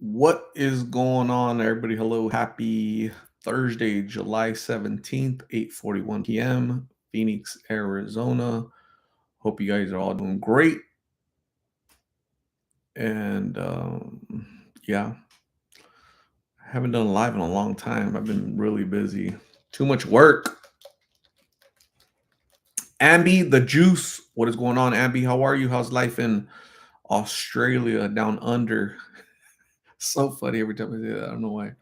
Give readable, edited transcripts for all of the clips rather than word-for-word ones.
What is going on, everybody? Hello, happy Thursday, July 17th, 8:41 p.m., Phoenix, Arizona. Hope you guys are all doing great. And yeah, I haven't done live in a long time. I've been really busy. Too much work. Ambi, the juice. What is going on, Ambi? How are you? How's life in Australia down under? So funny every time I say that. I don't know why.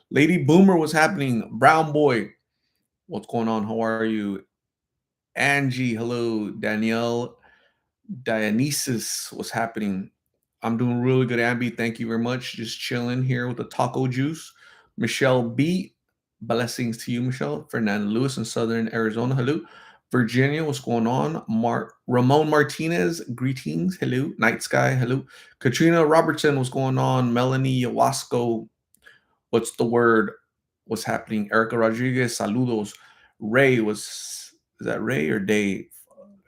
Lady Boomer, what's happening? Brown Boy, what's going on? How are you? Angie, hello. Danielle, Dionysus, what's happening? I'm doing really good, Ambi. Thank you very much. Just chilling here with the taco juice. Michelle B, blessings to you, Michelle. Fernanda Lewis in Southern Arizona, hello. Virginia, what's going on? Ramon Martinez, greetings, hello. Night Sky, hello. Katrina Robertson, what's going on? Melanie Yawasco, what's the word? What's happening? Erica Rodriguez, saludos. Ray is that Ray or Dave?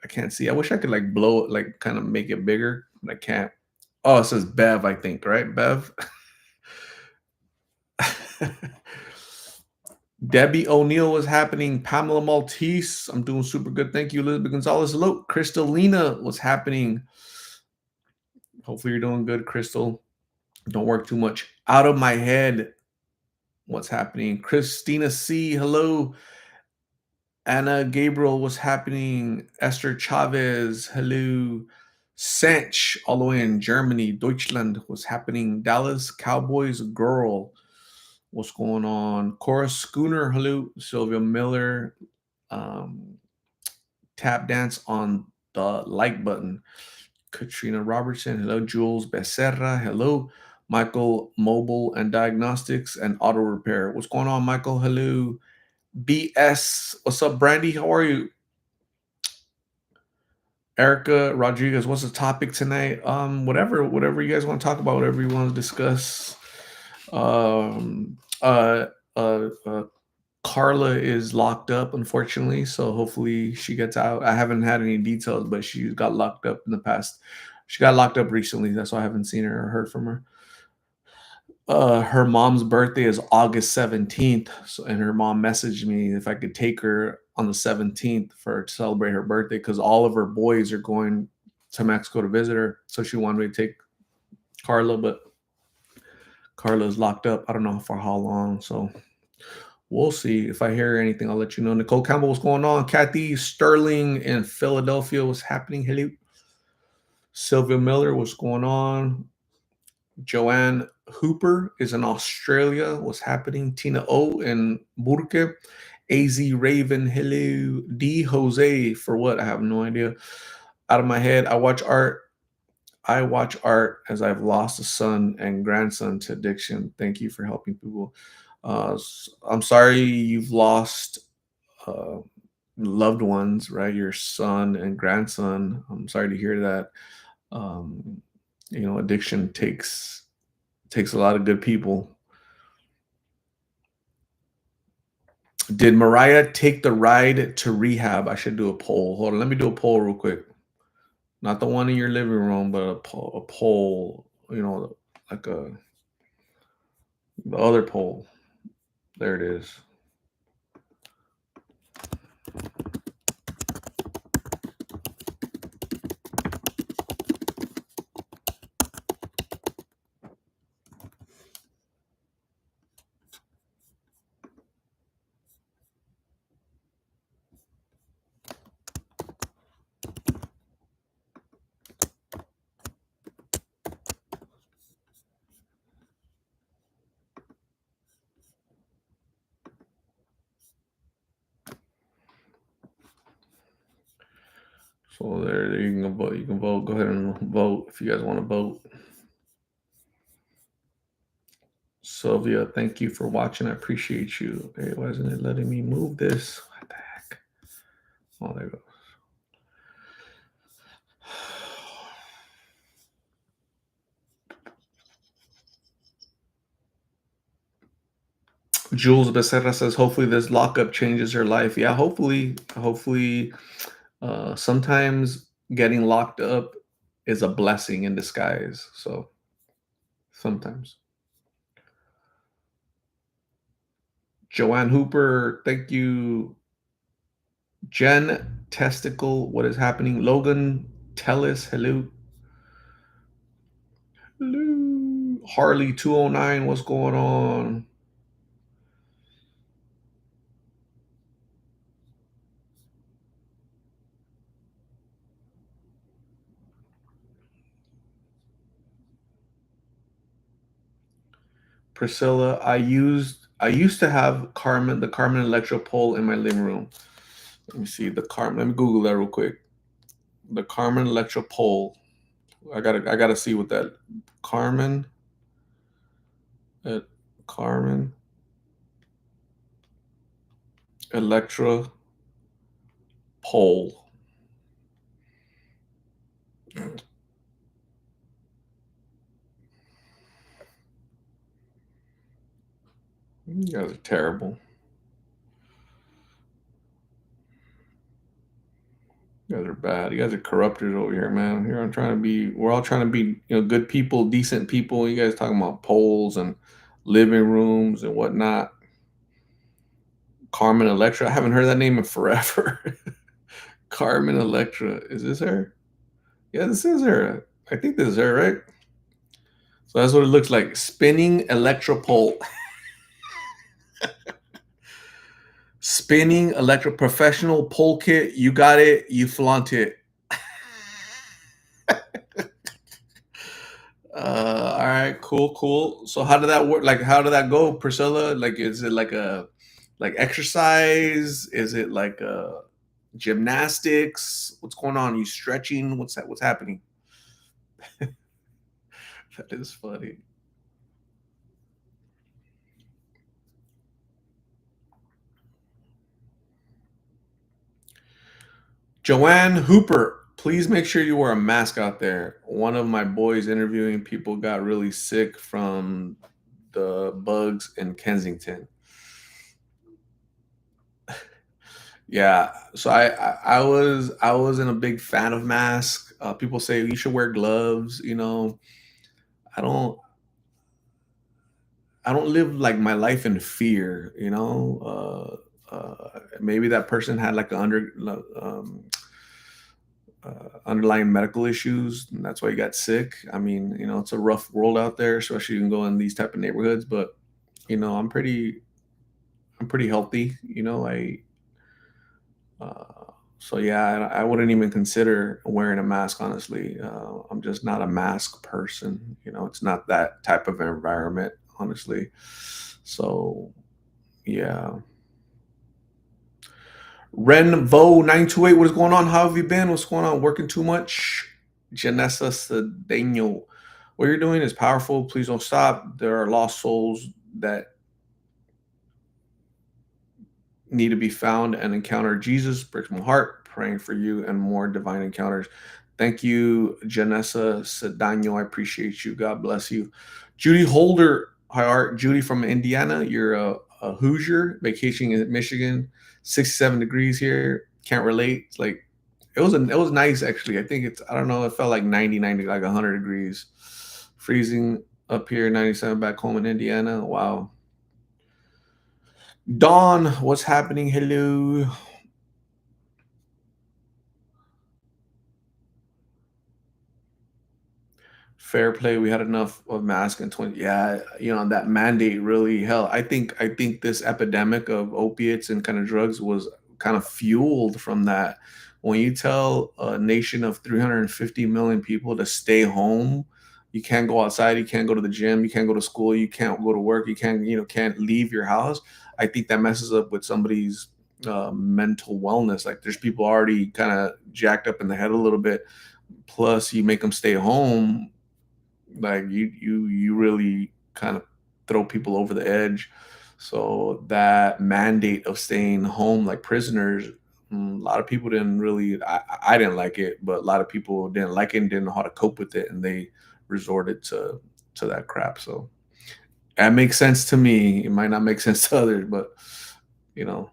I can't see. I wish I could like blow it, like kind of make it bigger, but I can't. Oh, it says Bev, I think, right? Bev. Debbie O'Neill was happening. Pamela Maltese, I'm doing super good. Thank you. Elizabeth Gonzalez, hello. Crystalina, what's happening? Hopefully you're doing good, Crystal. Don't work too much. Out of my head, what's happening? Christina C, hello. Anna Gabriel, what's happening? Esther Chavez, hello. Sanch, all the way in Germany. Deutschland, what's happening? Dallas Cowboys girl, what's going on? Cora Schooner, hello. Sylvia Miller, um, tap dance on the like button. Katrina Robertson, hello. Jules Becerra, hello. Michael, mobile and diagnostics and auto repair. What's going on, Michael? Hello. BS. What's up, Brandy? How are you? Erica Rodriguez, what's the topic tonight? Whatever you guys want to talk about, whatever you want to discuss. Um, uh, uh, Carla is locked up, unfortunately, so hopefully she gets out. I haven't had any details, but she got locked up in the past. She got locked up recently, that's why I haven't seen her or heard from her. Her mom's birthday is August 17th, so, and her mom messaged me if I could take her on the 17th for to celebrate her birthday because all of her boys are going to Mexico to visit her. So she wanted me to take Carla, but Carla's locked up. I don't know for how long, so we'll see. If I hear anything, I'll let you know. Nicole Campbell, what's going on? Kathy Sterling in Philadelphia, what's happening? Hello. Sylvia Miller, what's going on? Joanne Hooper is in Australia. What's happening? Tina O in Burke. AZ Raven. Hello. D Jose for what? I have no idea. Out of my head, I watch art. I watch art as I've lost a son and grandson to addiction. Thank you for helping people. I'm sorry you've lost uh, loved ones, right? Your son and grandson. I'm sorry to hear that. Um, addiction takes a lot of good people. Did Mariah take the ride to rehab? I should do a poll. Hold on, let me do a poll real quick. Not the one in your living room, but a poll. Like the other poll. There it is. So there you can vote. You can vote. Go ahead and vote if you guys want to vote. Sylvia, thank you for watching. I appreciate you. Hey, why isn't it letting me move this? What the heck? Oh, there it goes. Jules Becerra says, hopefully this lockup changes her life. Yeah, hopefully, sometimes getting locked up is a blessing in disguise. So sometimes. Joanne Hooper, thank you. Jen Testicle, what is happening? Logan Tellis, hello. Hello. Harley 209, what's going on? Priscilla, I used to have the Carmen Electro pole in my living room. Let me see the Carmen. Let me Google that real quick. The Carmen Electro pole. I gotta see what that Carmen uh, Carmen Electra pole. You guys are terrible. You guys are bad. You guys are corruptors over here, man. Here I'm trying to be. We're all trying to be, good people, decent people. You guys talking about poles and living rooms and whatnot. Carmen Electra. I haven't heard that name in forever. Carmen Electra. Is this her? Yeah, this is her. I think this is her, right? So that's what it looks like. Spinning electro pole. Spinning electro professional pole kit. You got it. You flaunt it. All right, cool, cool. So how did that work? Like, how did that go, Priscilla? Like, is it like exercise? Is it like gymnastics? What's going on? Are you stretching? What's that? What's happening? That is funny. Joanne Hooper, please make sure you wear a mask out there. One of my boys interviewing people got really sick from the bugs in Kensington. Yeah, so I wasn't a big fan of masks. People say you should wear gloves. I don't I don't live like my life in fear. Maybe that person had like underlying medical issues, and that's why he got sick. I mean, it's a rough world out there, especially you can go in these type of neighborhoods. But I'm pretty healthy. So yeah, I wouldn't even consider wearing a mask. Honestly, I'm just not a mask person. It's not that type of environment. Honestly, so yeah. Renvo 928, what is going on? How have you been? What's going on? Working too much? Janessa Cedeno, what you're doing is powerful. Please don't stop. There are lost souls that need to be found and encounter Jesus. Breaks my heart. Praying for you and more divine encounters. Thank you, Janessa Cedeno. I appreciate you. God bless you. Judy Holder, hi Art. Judy from Indiana. You're a Hoosier, vacationing in Michigan. 67 degrees here. Can't relate. It's like it was nice actually. I don't know. It felt like 90, like 100 degrees. Freezing up here, 97 back home in Indiana. Wow. Dawn, what's happening? Hello. Fair play. We had enough of mask in 20. Yeah, that mandate really hell. I think this epidemic of opiates and kind of drugs was kind of fueled from that. When you tell a nation of 350 million people to stay home, you can't go outside, you can't go to the gym, you can't go to school, you can't go to work, you can't leave your house. I think that messes up with somebody's mental wellness. Like there's people already kind of jacked up in the head a little bit. Plus, you make them stay home, like you really kind of throw people over the edge. So that mandate of staying home like prisoners, a lot of people didn't really. I didn't like it, but a lot of people didn't like it and didn't know how to cope with it, and they resorted to that crap. So that makes sense to me. It might not make sense to others, but you know.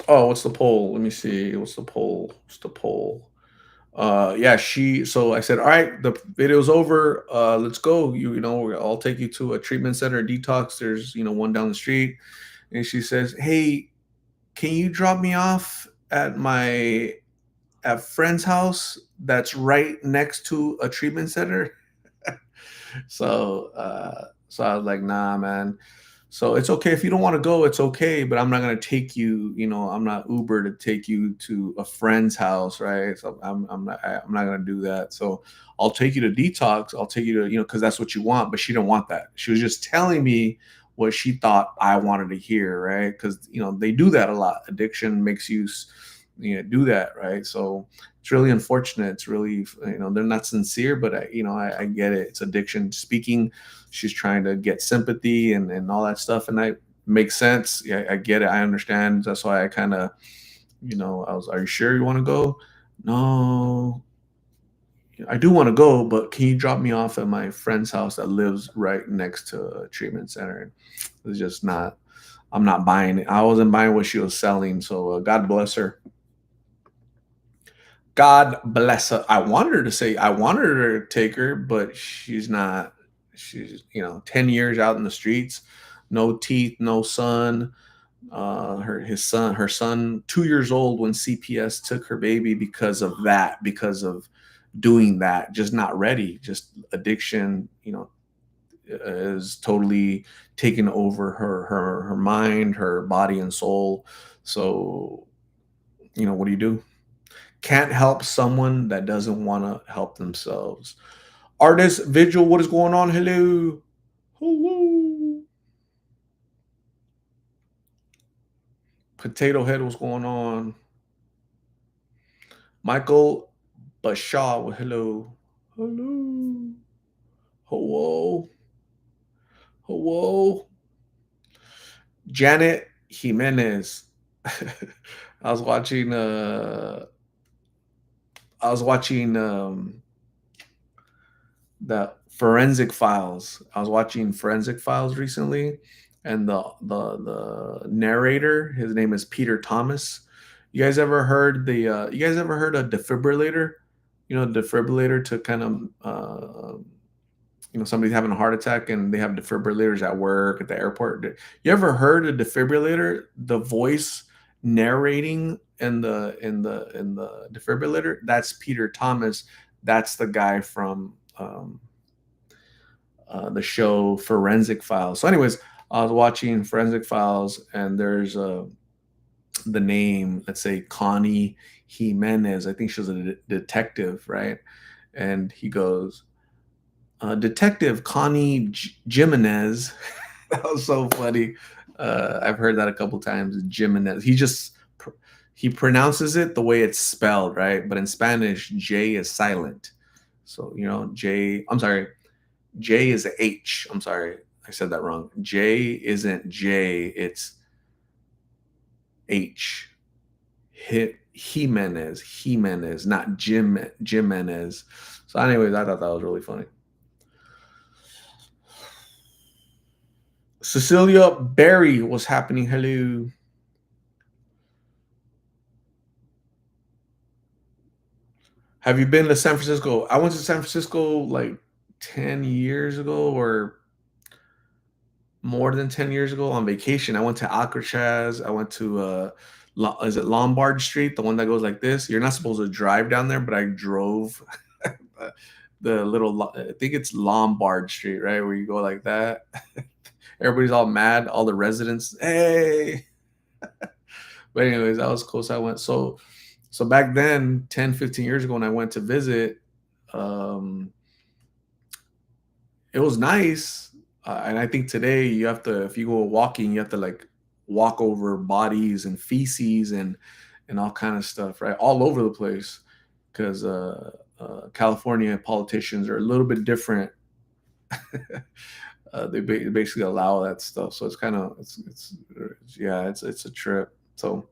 Oh, what's the poll? Let me see. What's the poll? What's the poll? Yeah, so I said, all right, the video's over, let's go, I'll take you to a treatment center, detox. There's one down the street. And she says, hey, can you drop me off at friend's house that's right next to a treatment center? So I was like, nah, man. So it's okay if you don't want to go, it's okay, but I'm not gonna take you, I'm not Uber to take you to a friend's house, right? So I'm not gonna do that. So I'll take you to detox, I'll take you to, because that's what you want, but she didn't want that. She was just telling me what she thought I wanted to hear, right? Because they do that a lot. Addiction makes you do that, right? So it's really unfortunate. It's really, they're not sincere, but I get it. It's addiction speaking. She's trying to get sympathy and all that stuff. And I makes sense. Yeah, I get it. I understand. That's why I kind of, are you sure you want to go? No, I do want to go, but can you drop me off at my friend's house that lives right next to a treatment center? It's just not, I'm not buying it. I wasn't buying what she was selling. So God bless her. God bless her. I wanted her to take her, but she's not. She's 10 years out in the streets, no teeth, no son. Her son, 2 years old when CPS took her baby because of that, because of doing that, just not ready, just addiction, is totally taken over her mind, her body and soul. So, what do you do? Can't help someone that doesn't want to help themselves. Artist Vigil, what is going on? Hello. Hello. Potato Head, what's going on? Michael Bashaw, well, hello. Hello. Hello. Hello. Janet Jimenez. I was watching I was watching the Forensic Files. I was watching Forensic Files recently, and the narrator, his name is Peter Thomas. You guys ever heard of defibrillator? Defibrillator to kind of somebody's having a heart attack and they have defibrillators at work, at the airport. You ever heard a defibrillator? The voice narrating in the defibrillator. That's Peter Thomas. That's the guy from the show Forensic Files. So, anyways, I was watching Forensic Files, and there's the name, let's say Connie Jimenez. I think she was a detective, right? And he goes, Detective Connie Jimenez. That was so funny. I've heard that a couple times. Jimenez. He pronounces it the way it's spelled, right? But in Spanish, J is silent. So J. I'm sorry, J is a H. I'm sorry, I said that wrong. J isn't J, it's H. Jimenez, not Jimenez. So, anyways, I thought that was really funny. Cecilia Berry, what's happening? Hello. Have you been to San Francisco? I went to San Francisco like 10 years ago, or more than 10 years ago, on vacation. I went to Alcatraz. I went to is it Lombard Street, the one that goes like this? You're not supposed to drive down there, but I drove the I think it's Lombard Street, right? Where you go like that. Everybody's all mad, all the residents, hey. But anyways, that was close. I went so back then, 10, 15 years ago, when I went to visit, um, it was nice. And I think today you have to, if you go walking, you have to like walk over bodies and feces and all kind of stuff, right? All over the place, because California politicians are a little bit different. They basically allow that stuff, so it's kind of yeah, it's a trip. So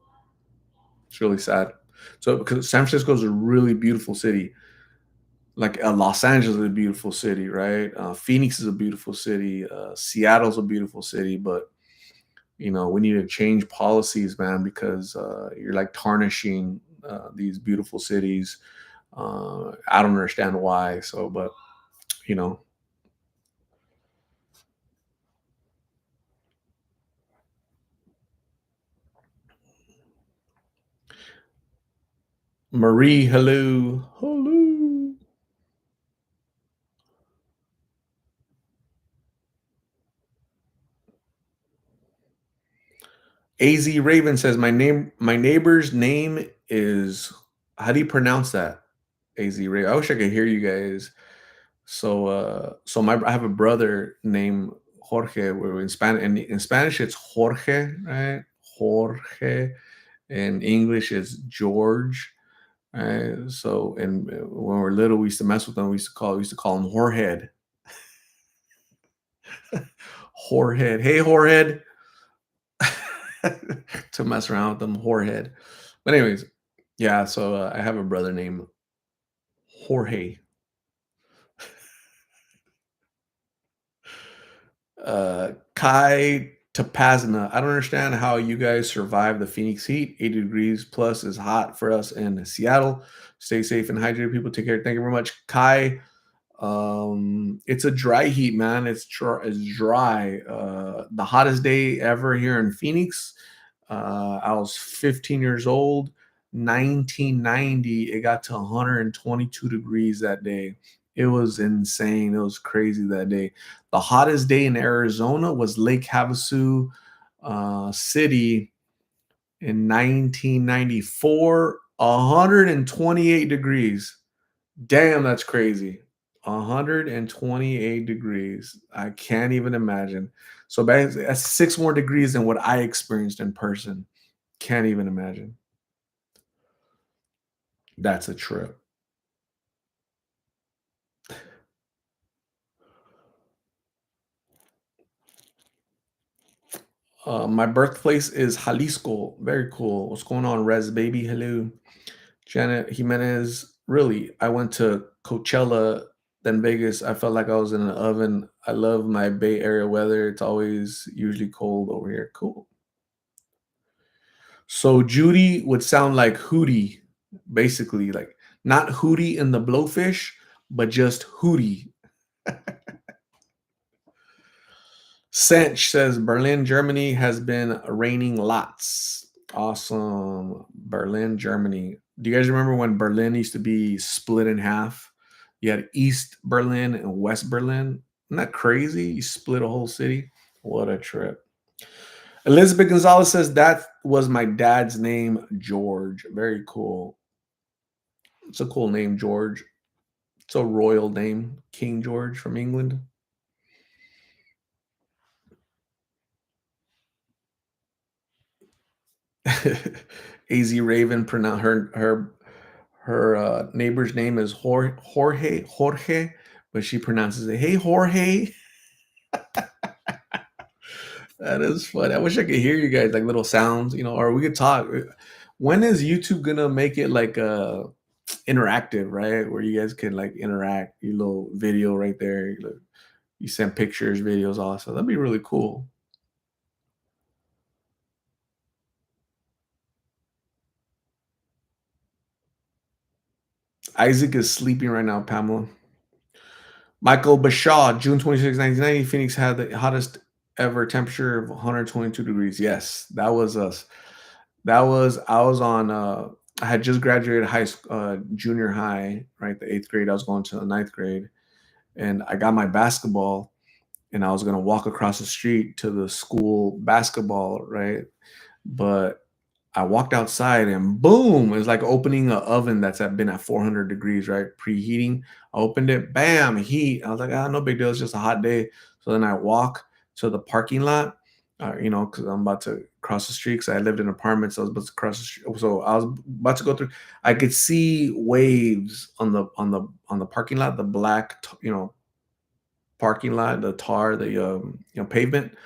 it's really sad. So because San Francisco is a really beautiful city, like Los Angeles is a beautiful city, right? Phoenix is a beautiful city. Seattle's a beautiful city, but we need to change policies, man, because you're like tarnishing these beautiful cities. I don't understand why. So, but you know, Marie, hello, hello. Az Raven says my neighbor's name is, how do you pronounce that? Az Raven. I wish I could hear you guys. So so my I have a brother named Jorge. Where in Spanish, in Spanish it's Jorge, right? Jorge. In English it's George. Right? So and when we were little, we used to mess with them. We used to call him Horhead. Horhead. Hey Horhead. To mess around with them, Horhead. But anyways, yeah. So I have a brother named Jorge. Kai Tapazna. I don't understand how you guys survive the Phoenix heat. 80 degrees plus is hot for us in Seattle. Stay safe and hydrated, people. Take care. Thank you very much. Kai, it's a dry heat, man. It's dry. The hottest day ever here in Phoenix. I was 15 years old. 1990, it got to 122 degrees that day. It was insane. It was crazy that day. The hottest day in Arizona was Lake Havasu City in 1994, 128 degrees. Damn, that's crazy. 128 degrees. I can't even imagine. So that's 6 more degrees than what I experienced in person. Can't even imagine. That's a trip. My birthplace is Jalisco. Very cool. What's going on, Res Baby? Hello. Janet Jimenez. Really, I went to Coachella, then Vegas. I felt like I was in an oven. I love my Bay Area weather. It's always usually cold over here. Cool. So Judy would sound like Hootie, basically, like not Hootie in the Blowfish, but just Hootie. Sench says Berlin, Germany has been raining lots. Awesome. Berlin, Germany. Do you guys remember when Berlin used to be split in half? You had East Berlin and West Berlin. Isn't that crazy? You split a whole city. What a trip. Elizabeth Gonzalez says that was my dad's name, George. Very cool. It's a cool name, George. It's a royal name, King George from England. Az Raven pronounce her neighbor's name is Jorge, but she pronounces it, "Hey Jorge." That is fun. I wish I could hear you guys like little sounds, or we could talk. When is YouTube gonna make it like interactive, right? Where you guys can like interact, your little video right there. You send pictures, videos, also. That'd be really cool. Isaac is sleeping right now, Pamela. Michael Bashaw, June 26, 1990, Phoenix had the hottest ever temperature of 122 degrees. Yes, that was us. I was on, I had just graduated high school, junior high, right? The eighth grade. I was going to the ninth grade. And I got my basketball and I was going to walk across the street to the school basketball, right? But I walked outside and boom, it was like opening an oven that's been at 400 degrees, right? Preheating. I opened it, bam, heat. I was like, ah, no big deal. It's just a hot day. So then I walk to the parking lot, because I'm about to cross the street because I lived in apartments. So I was about to cross the street. So I was about to go through. I could see waves on the parking lot, the black, parking lot, the tar, the pavement.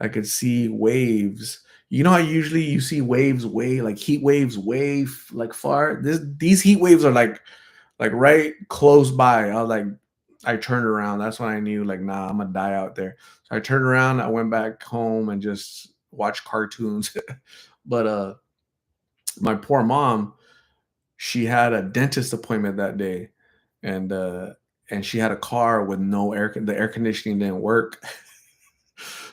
I could see waves. You know how usually you see waves way like heat waves way like far. These heat waves are like right close by. I turned around. That's when I knew like nah, I'm gonna die out there. So I turned around. I went back home and just watched cartoons. But my poor mom, She had a dentist appointment that day, and she had a car with no the air conditioning didn't work.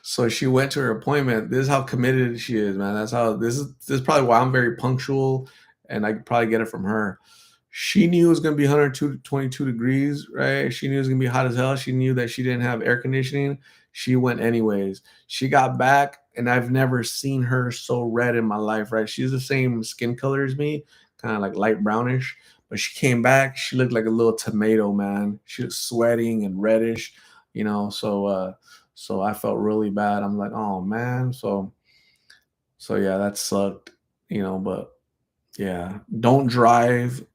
So she went to her appointment. This is how committed she is, man. This is probably why I'm very punctual, and I could probably get it from her. She knew it was gonna be 122 degrees, right? She knew it was gonna be hot as hell. She knew that she didn't have air conditioning. She went anyways. She got back, and I've never seen her so red in my life, right? She's the same skin color as me, kind of like light brownish. But she came back, she looked like a little tomato, man. She was sweating and reddish, so I felt really bad. I'm like, oh man. So yeah, that sucked, but yeah. Don't drive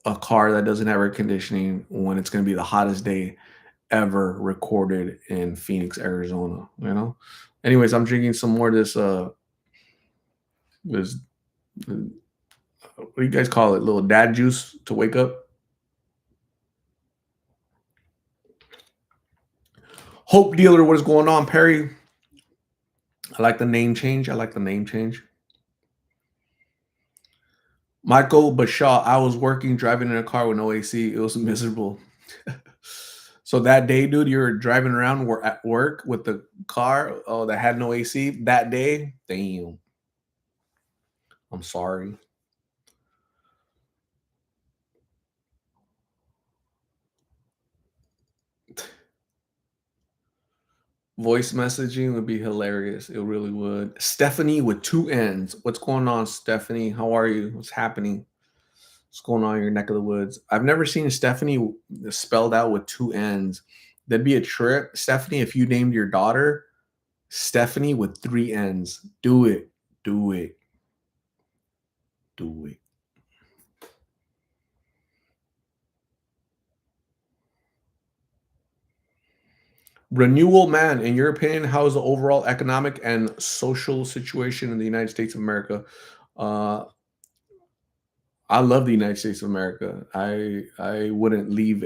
a car that doesn't have air conditioning when it's gonna be the hottest day ever recorded in Phoenix, Arizona. Anyways, I'm drinking some more of this what do you guys call it? Little dad juice to wake up. Hope dealer, what is going on, Perry? I like the name change. I like the name change. Michael Bashaw, I was working driving in a car with no AC. It was miserable. So that day, dude, you were driving around at work with the car that had no AC that day. Damn, I'm sorry. Voice messaging would be hilarious. It really would. Stephanie with two N's. What's going on, Stephanie? How are you? What's happening? What's going on in your neck of the woods? I've never seen Stephanie spelled out with two N's. That'd be a trip. Stephanie, if you named your daughter Stephanie with three N's, do it. Do it. Do it. Renewal man, in your opinion, how is the overall economic and social situation in the United States of America? Uh, I love the United States of America. I wouldn't live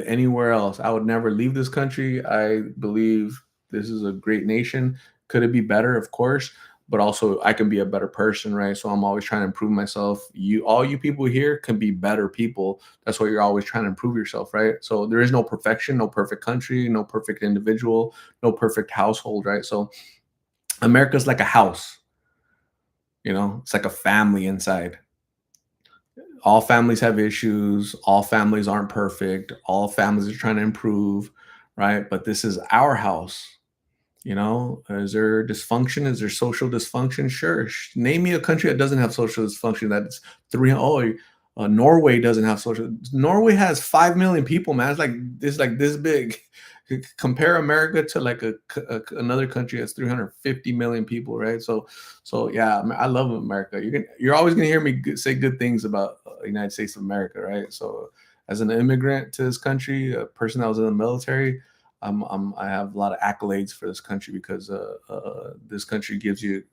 anywhere else. I would never leave this country. I believe this is a great nation. Could it be better? Of course, but also I can be a better person, right? So I'm always trying to improve myself. All you people here can be better people. That's why you're always trying to improve yourself, right? So there is no perfection, no perfect country, no perfect individual, no perfect household, right? So America's like a house, it's like a family inside. All families have issues, all families aren't perfect, all families are trying to improve, right? But this is our house. Is there dysfunction? Is there social dysfunction? Sure. Name me a country that doesn't have social dysfunction. That's three. Oh, Norway doesn't have social. Norway has 5 million people, man. It's like this big. Compare America to like another country that's 350 million people, right? So yeah, I love America. You're always gonna hear me say good things about the United States of America, right? So as an immigrant to this country, a person that was in the military, I have a lot of accolades for this country because this country gives you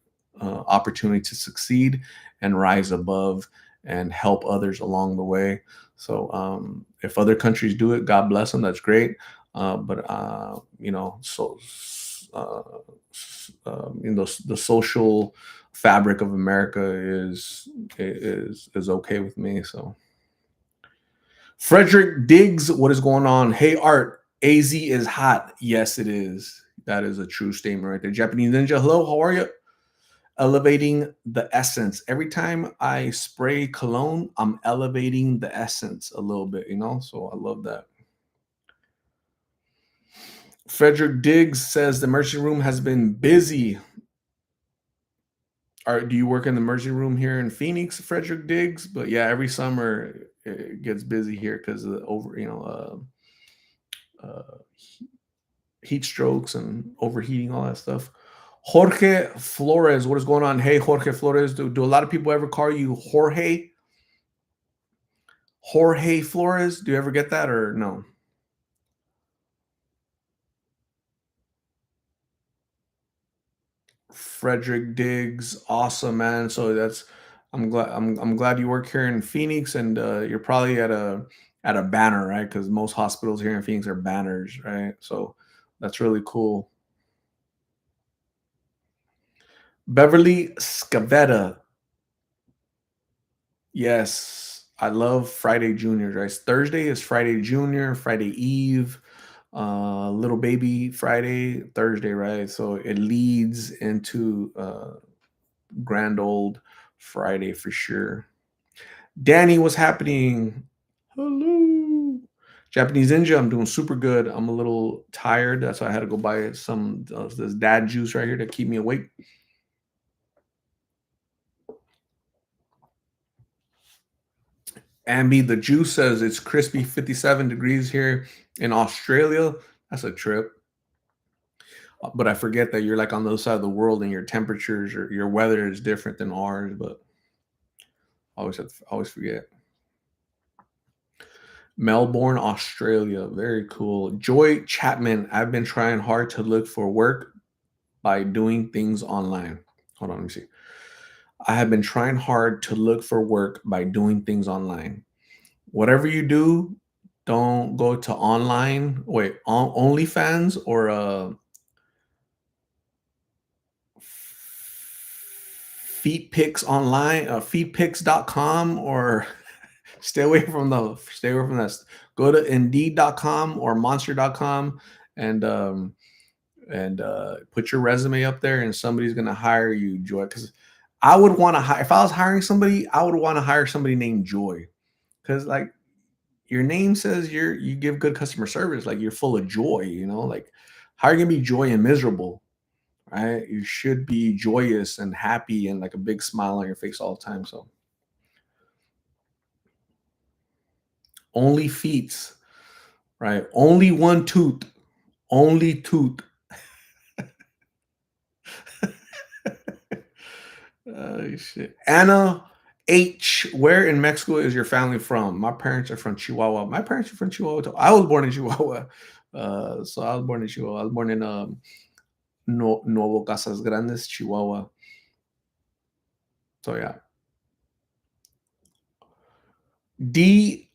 opportunity to succeed and rise above and help others along the way. So if other countries do it, God bless them. That's great. But the social fabric of America is okay with me. So Frederick Diggs, what is going on? Hey, Art, AZ is hot. Yes, it is. That is a true statement right there. Japanese Ninja, hello, how are you? Elevating the essence. Every time I spray cologne, I'm elevating the essence a little bit. So I love that. Frederick Diggs says the emergency room has been busy. Do you work in the emergency room here in Phoenix, Frederick Diggs? But yeah, every summer it gets busy here because of the uh, heat strokes and overheating, all that stuff. Jorge Flores, what is going on? Hey, Jorge Flores, do a lot of people ever call you Jorge? Jorge Flores? Do you ever get that or no? Frederick Diggs, awesome man. So I'm glad you work here in Phoenix, and you're probably at a banner, right? Because most hospitals here in Phoenix are banners, right? So that's really cool. Beverly Scavetta, Yes, I love Friday Juniors, right? Thursday is Friday Junior, Friday Eve, Little Baby Friday, Thursday, right? So it leads into Grand Old Friday for sure. Danny, what's happening? Hello. Japanese Ninja, I'm doing super good. I'm a little tired. That's why I had to go buy some this dad juice right here to keep me awake. Ambi, the juice says it's crispy 57 degrees here in Australia. That's a trip. But I forget that you're like on the other side of the world and your temperatures or your weather is different than ours. But I always forget. Melbourne, Australia. Very cool. Joy Chapman. I've been trying hard to look for work by doing things online. Hold on, let me see. I have been trying hard to look for work by doing things online. Whatever you do, don't go to online. Wait, OnlyFans or feet pics online, feetpics.com or stay away from that. Go to indeed.com or monster.com and put your resume up there and somebody's gonna hire you, Joy. Because I would want to hire if I was hiring somebody, I would want to hire somebody named Joy. Because like your name says you give good customer service, like you're full of joy, like how are you gonna be joy and miserable? Right? You should be joyous and happy and like a big smile on your face all the time. So only feet, right? Only one tooth, only tooth. Oh shit. Anna H, where in Mexico is your family from? My parents are from Chihuahua. My parents are from Chihuahua too. I was born in Chihuahua. So I was born in Chihuahua. I was born in Nuevo Casas Grandes, Chihuahua. So yeah. D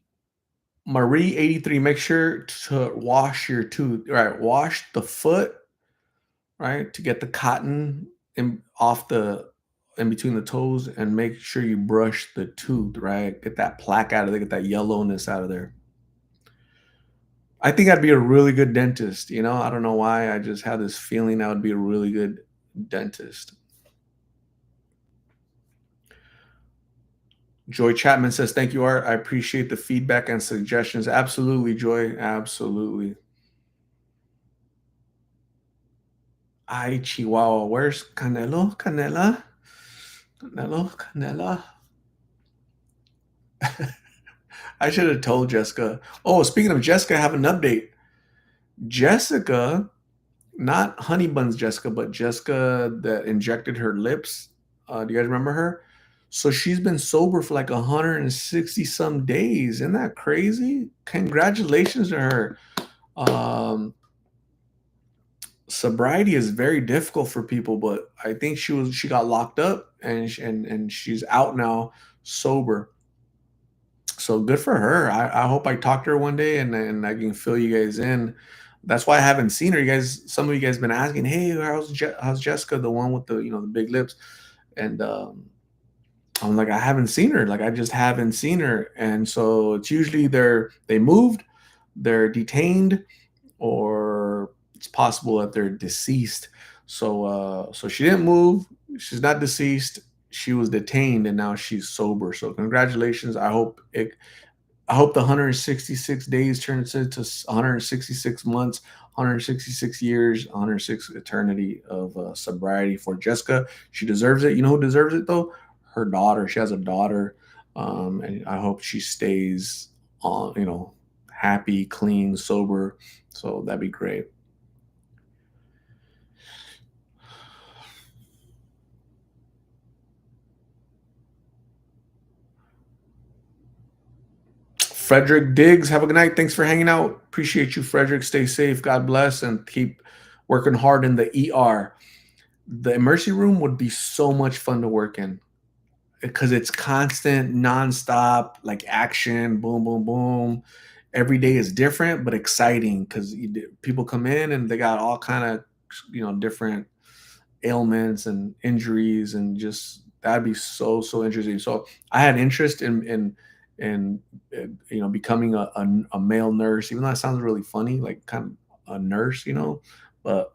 Marie 83, make sure to wash your tooth. Right. Wash the foot, right? To get the cotton off the in between the toes and make sure you brush the tooth, right? Get that plaque out of there, get that yellowness out of there. I think I'd be a really good dentist. I don't know why. I just had this feeling I would be a really good dentist. Joy Chapman says, "Thank you, Art. I appreciate the feedback and suggestions." Absolutely, Joy. Absolutely. Ay, Chihuahua. Where's Canelo? Canela? Canelo? Canela? I should have told Jessica. Oh, speaking of Jessica, I have an update. Jessica, not Honey Buns Jessica, but Jessica that injected her lips. Do you guys remember her? So she's been sober for like 160 some days. Isn't that crazy? Congratulations to her. Um, Sobriety is very difficult for people, but I think she got locked up and she's out now, sober. So good for her. I hope I talk to her one day and I can fill you guys in. That's why I haven't seen her. Some of you guys been asking, "Hey, how's Jessica, the one with the big lips?" And I'm like, I haven't seen her. Like I just haven't seen her. And so it's usually they moved, they're detained, or it's possible that they're deceased. So she didn't move. She's not deceased. She was detained and now she's sober. So congratulations. I hope the 166 days turns into 166 months, 166 years, 106 eternity of sobriety for Jessica. She deserves it. You know who deserves it though? Her daughter. She has a daughter, and I hope she stays on. Happy, clean, sober. So that'd be great. Frederick Diggs, have a good night. Thanks for hanging out. Appreciate you, Frederick. Stay safe. God bless, and keep working hard in the ER. The emergency room would be so much fun to work in because it's constant, nonstop, like action, boom, boom, boom. Every day is different but exciting because people come in and they got all kind of different ailments and injuries and just That'd be so interesting. So I had interest in becoming a male nurse, even though that sounds really funny, like kind of a nurse, but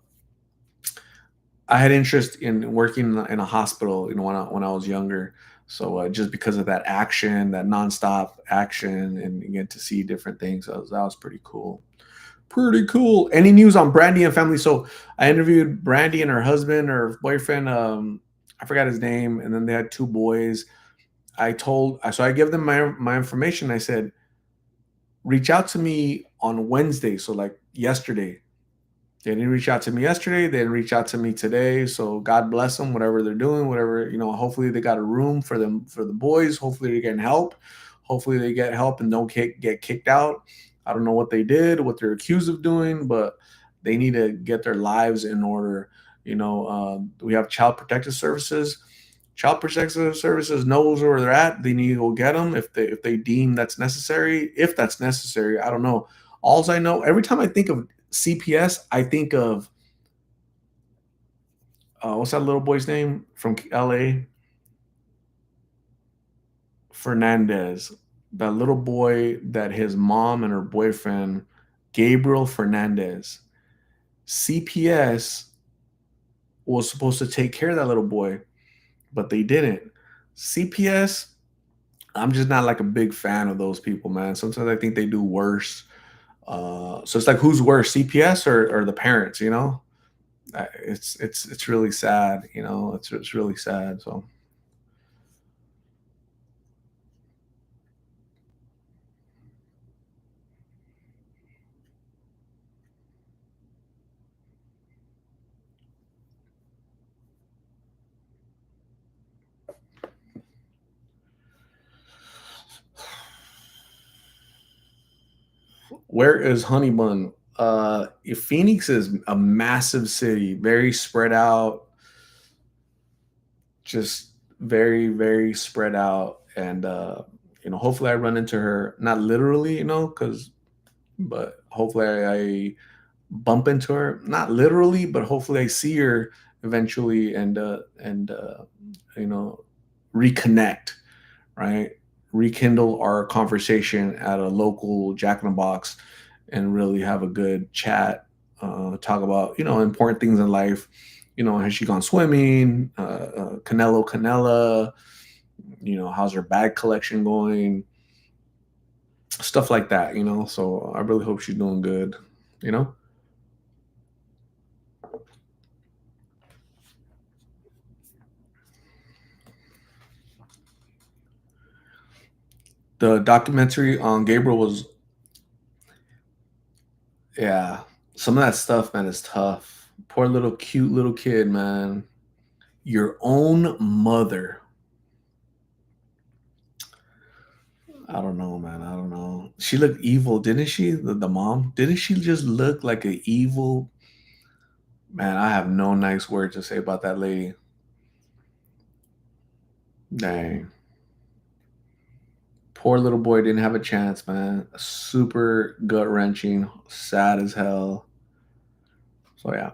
I had interest in working in a hospital, when I was younger. So just because of that action, that nonstop action, and you get to see different things, that was pretty cool. Pretty cool. Any news on Brandy and family? So I interviewed Brandy and her husband or boyfriend. I forgot his name, and then they had two boys. So I gave them my information. I said, reach out to me on Wednesday. So like yesterday. They didn't reach out to me yesterday. They didn't reach out to me today. So God bless them, whatever they're doing, whatever, hopefully they got a room for them, for the boys. Hopefully they're getting help. Hopefully they get help and don't get kicked out. I don't know what they did, what they're accused of doing, but they need to get their lives in order. We have child protective services. Child protective services knows where they're at. They need to go get them if they deem that's necessary. If that's necessary, I don't know. Alls I know, every time I think of CPS, I think of what's that little boy's name from LA? Fernandez. That little boy that his mom and her boyfriend, Gabriel Fernandez. CPS was supposed to take care of that little boy, but they didn't. CPS, I'm just not like a big fan of those people, man. Sometimes I think they do worse. So it's like, who's worse, CPS or the parents? It's really sad. It's really sad. So where is Honeybun? Phoenix is a massive city, very spread out, just very spread out. And hopefully I run into her, not literally, because but hopefully I bump into her, not literally, but hopefully I see her eventually, and you know reconnect, right? Rekindle our conversation at a local Jack in the Box and really have a good chat, talk about important things in life. Has she gone swimming? Canela, how's her bag collection going? Stuff like that. So I really hope she's doing good. You know, the documentary on Gabriel was, yeah, some of that stuff, man, is tough. Poor little cute little kid, man. Your own mother. I don't know, man. I don't know. She looked evil, didn't she? The mom, didn't she just look like an evil man? I have no nice word to say about that lady. Dang, poor little boy didn't have a chance, man. Super gut wrenching, sad as hell. So yeah,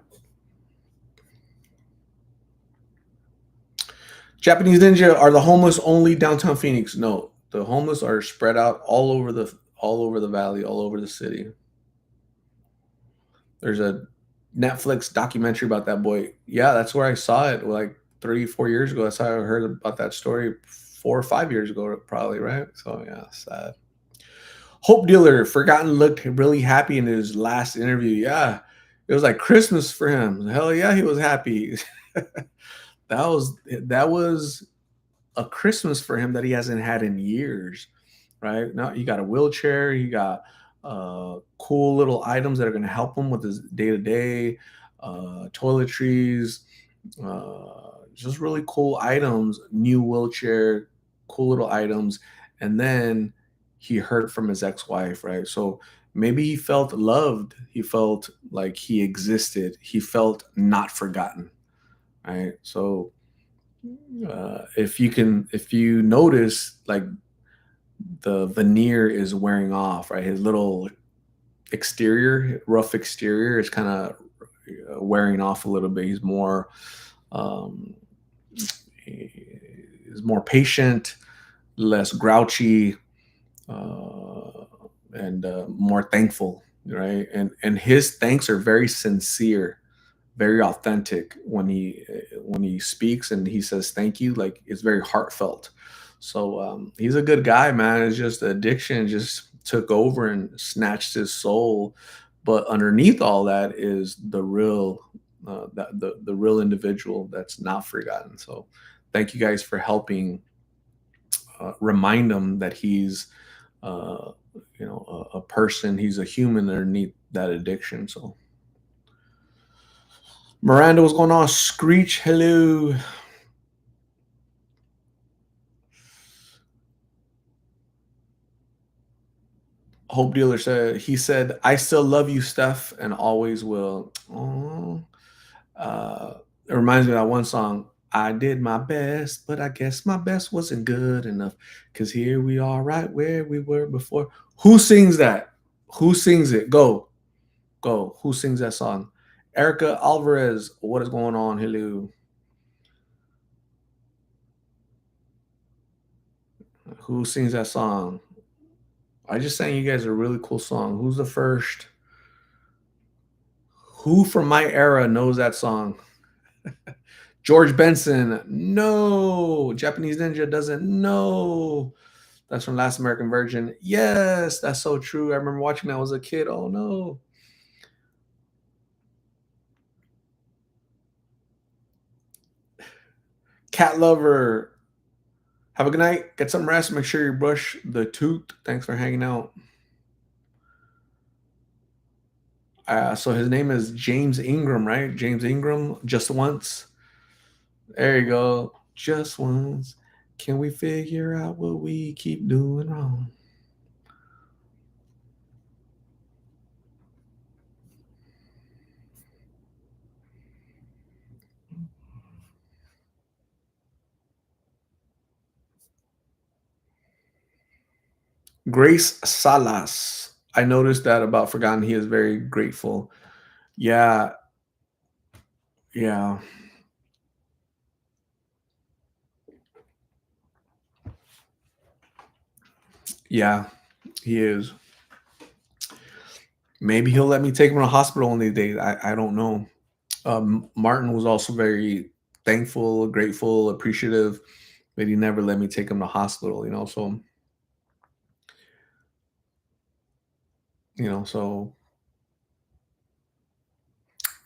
Japanese Ninja, are the homeless only downtown Phoenix? No, the homeless are spread out all over the valley, all over the city. There's a Netflix documentary about that boy. Yeah, that's where I saw it like 3, 4 years ago. That's how I heard about that story 4 or 5 years ago, probably, right? So yeah, sad. Hope Dealer, Forgotten looked really happy in his last interview. Yeah, it was like Christmas for him. Hell yeah, he was happy. that was a Christmas for him that he hasn't had in years, right? Now he got a wheelchair, he got cool little items that are going to help him with his day to day, toiletries, just really cool items, new wheelchair, cool little items. And then he heard from his ex wife, right? So maybe he felt loved, he felt like he existed, he felt not forgotten, right? So if you notice, like the veneer is wearing off, right? His little rough exterior is kind of wearing off a little bit. He's more, um, is more patient, less grouchy, uh, and more thankful, right? And his thanks are very sincere, very authentic when he speaks and he says thank you. Like it's very heartfelt. So he's a good guy, man. It's just addiction just took over and snatched his soul. But underneath all that is the real, the real individual that's not forgotten. So thank you guys for helping remind him that he's uh, a person. He's a human underneath that addiction. So Miranda, what's going on? Screech, hello. Hope Dealer said he said, "I still love you, Steph, and always will." Oh, it reminds me of that one song. I did my best, but I guess my best wasn't good enough. Cause here we are, right where we were before. Who sings that? Who sings it? Go, go. Who sings that song? Erica Alvarez. What is going on? Hello. Who sings that song? I just sang you guys a really cool song. Who's the first? Who from my era knows that song? George Benson, no. Japanese Ninja doesn't know. That's from Last American Virgin. Yes, that's so true. I remember watching that as a kid. Oh no. Cat lover. Have a good night. Get some rest. Make sure you brush the tooth. Thanks for hanging out. So his name is James Ingram, right? James Ingram. Just once. There you go. Just once. Can we figure out what we keep doing wrong? Grace Salas. I noticed that about Forgotten. He is very grateful. Yeah, yeah, yeah. He is. Maybe he'll let me take him to the hospital one of these days. I don't know. Martin was also very thankful, grateful, appreciative, but he never let me take him to hospital. So so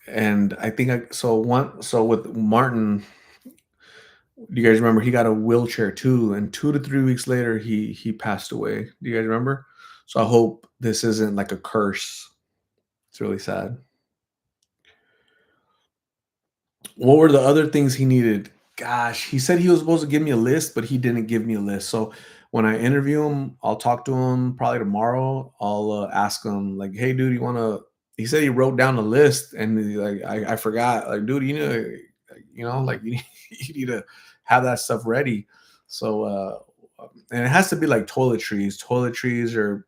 and I think so with Martin. Do you guys remember he got a wheelchair too? And 2 to 3 weeks later, he passed away. Do you guys remember? So I hope this isn't like a curse. It's really sad. What were the other things he needed? Gosh, he said he was supposed to give me a list, but he didn't give me a list. So when I interview him, I'll talk to him probably tomorrow. I'll ask him like, "Hey, dude, you want to?" He said he wrote down a list, and like I forgot. Like, dude, like you need to have that stuff ready. So and it has to be like toiletries. Toiletries or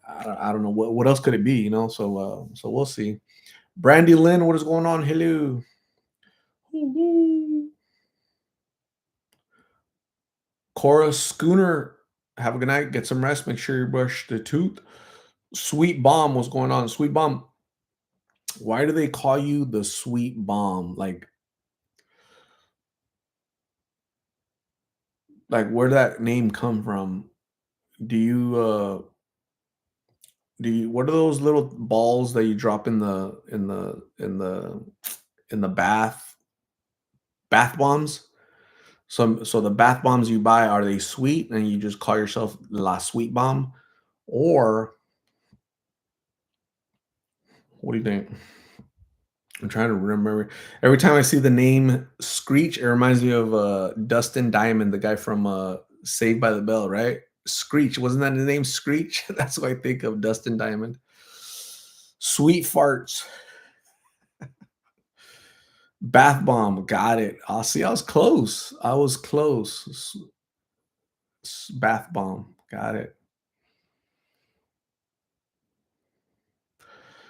I don't know what else could it be. So we'll see. Brandy Lynn, what is going on? Hello. Woo-hoo. Cora Schooner, have a good night. Get some rest. Make sure you brush the tooth. Sweet Bomb, what's going on? Sweet Bomb, why do they call you the Sweet Bomb? Like where did that name come from? Do you what are those little balls that you drop in the bath bombs? So the bath bombs you buy, are they sweet and you just call yourself La Sweet Bomb? Or what do you think? I'm trying to remember. Every time I see the name Screech, it reminds me of Dustin Diamond, the guy from Saved by the Bell, right? Screech. Wasn't that his name? Screech? That's what I think of, Dustin Diamond. Sweet farts. Bath bomb. Got it. I'll see. I was close. I was close. Bath bomb. Got it.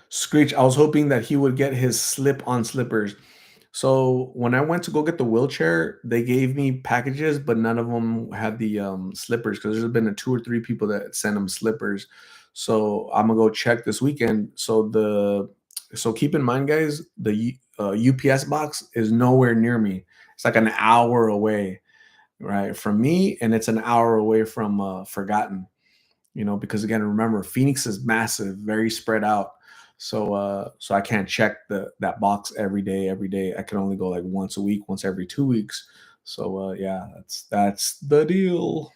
Screech. I was hoping that he would get his slip on slippers. So when I went to go get the wheelchair, they gave me packages, but none of them had the slippers because there's been a two or three people that sent them slippers. So I'm gonna go check this weekend. So keep in mind, guys, the UPS box is nowhere near me. It's like an hour away, right, from me, and it's an hour away from Forgotten. Because again, remember, Phoenix is massive, very spread out. So I can't check that box every day. I can only go like once a week, once every 2 weeks. So yeah, that's the deal.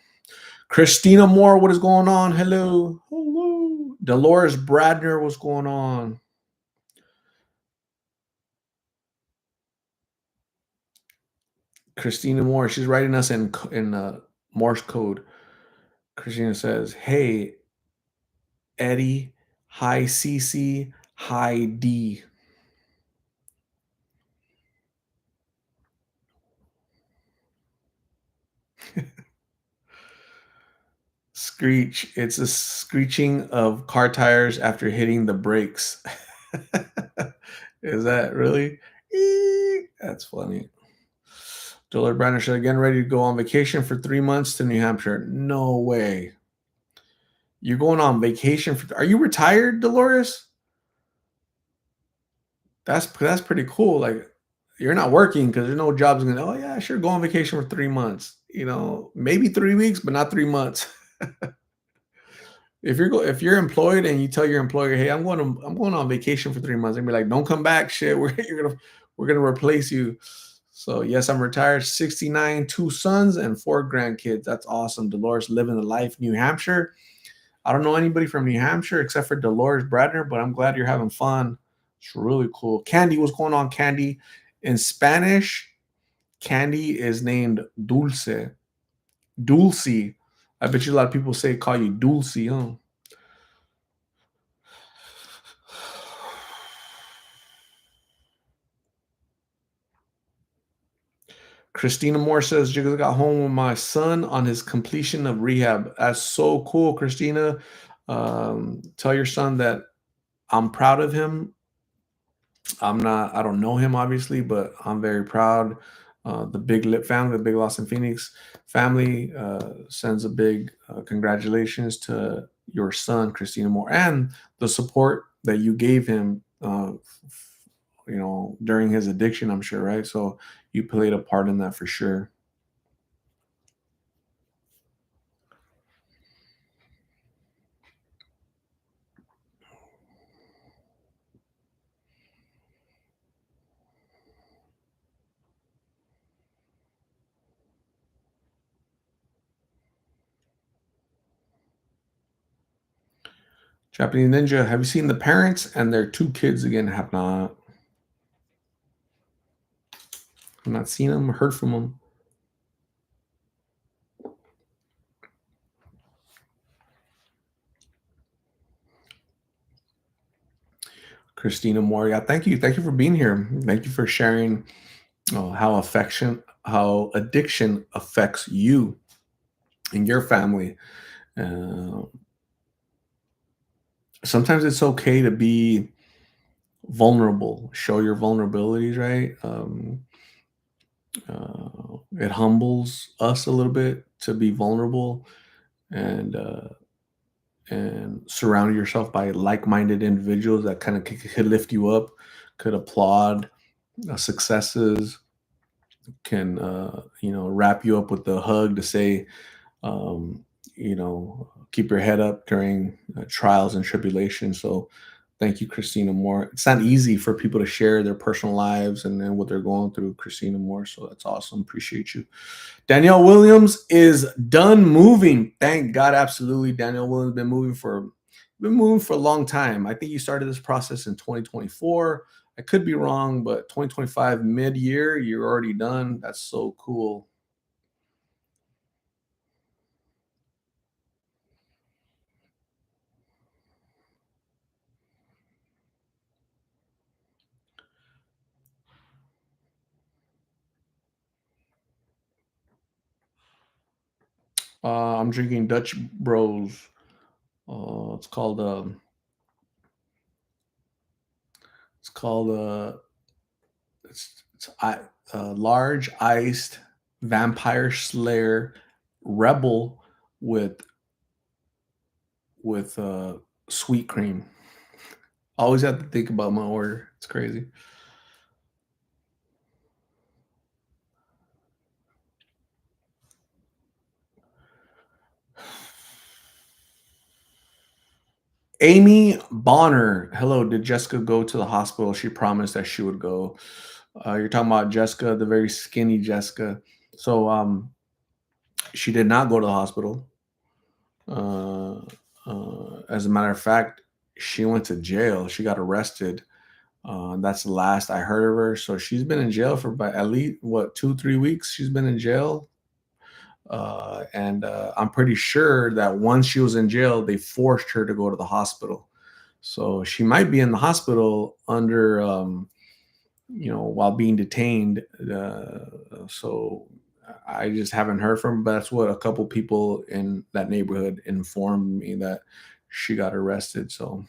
Christina Moore, what is going on? Hello. Hello. Dolores Bradner, what's going on? Christina Moore, she's writing us in Morse code. Christina says, "Hey, Eddie, hi Cece, hi D." Screech. It's a screeching of car tires after hitting the brakes. Is that really? Eek. That's funny. Dollar Brandon should again ready to go on vacation for 3 months to New Hampshire. No way. You're going on vacation for? Are you retired, Dolores? That's pretty cool. Like you're not working because there's no jobs. Gonna. Oh yeah, sure. Go on vacation for 3 months. Maybe 3 weeks, but not 3 months. If you're employed and you tell your employer, "Hey, I'm going on vacation for 3 months," and be like, "Don't come back, shit. We're gonna replace you." So yes, I'm retired, 69, two sons and four grandkids. That's awesome. Dolores living the life, New Hampshire. I don't know anybody from New Hampshire except for Dolores Bradner, but I'm glad you're having fun. It's really cool. Candy, what's going on, Candy? In Spanish, Candy is named Dulce. Dulce. I bet you a lot of people call you Dulce, huh? Christina Moore says, "Just got home with my son on his completion of rehab." That's so cool, Christina. Tell your son that I'm proud of him. I don't know him obviously, but I'm very proud. The Big Lip family, the Big Lost in Phoenix family, sends a big congratulations to your son, Christina Moore, and the support that you gave him, during his addiction, I'm sure, right? So you played a part in that for sure. Japanese Ninja, have you seen the parents and their two kids again? Have not. I've not seen them, heard from them. Christina Moria, thank you. Thank you for being here. Thank you for sharing how addiction affects you and your family. Uh, Sometimes it's okay to be vulnerable, show your vulnerabilities, right? It humbles us a little bit to be vulnerable and surround yourself by like-minded individuals that kind of could lift you up, could applaud successes, can wrap you up with the hug to say, keep your head up during trials and tribulations. So thank you, Christina Moore. It's not easy for people to share their personal lives and what they're going through, Christina Moore. So that's awesome. Appreciate you. Danielle Williams is done moving. Thank God, absolutely. Danielle Williams been moving for a long time. I think you started this process in 2024. I could be wrong, but 2025 mid-year, you're already done. That's so cool. I'm drinking Dutch Bros. It's called it's called it's It's large iced vampire slayer rebel with with sweet cream. Always have to think about my order. It's crazy. Amy Bonner. Hello. Did Jessica go to the hospital? She promised that she would go. You're talking about Jessica, the very skinny Jessica. So she did not go to the hospital. Uh, as a matter of fact, she went to jail. She got arrested. That's the last I heard of her. So she's been in jail for about at least what 2 3 weeks. She's been in jail, and I'm pretty sure that once she was in jail, they forced her to go to the hospital. So she might be in the hospital under, while being detained. So I just haven't heard from her, but that's what a couple people in that neighborhood informed me that she got arrested. So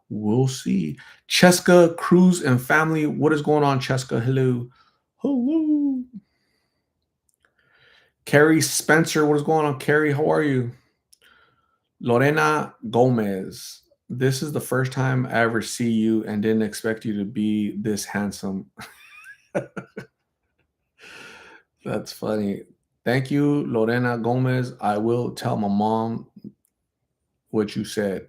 we'll see. Cheska Cruz and family, what is going on, Cheska? Hello. Hello. Carrie Spencer, what is going on? Carrie, how are you? Lorena Gomez, this is the first time I ever see you and didn't expect you to be this handsome. That's funny. Thank you, Lorena Gomez. I will tell my mom what you said.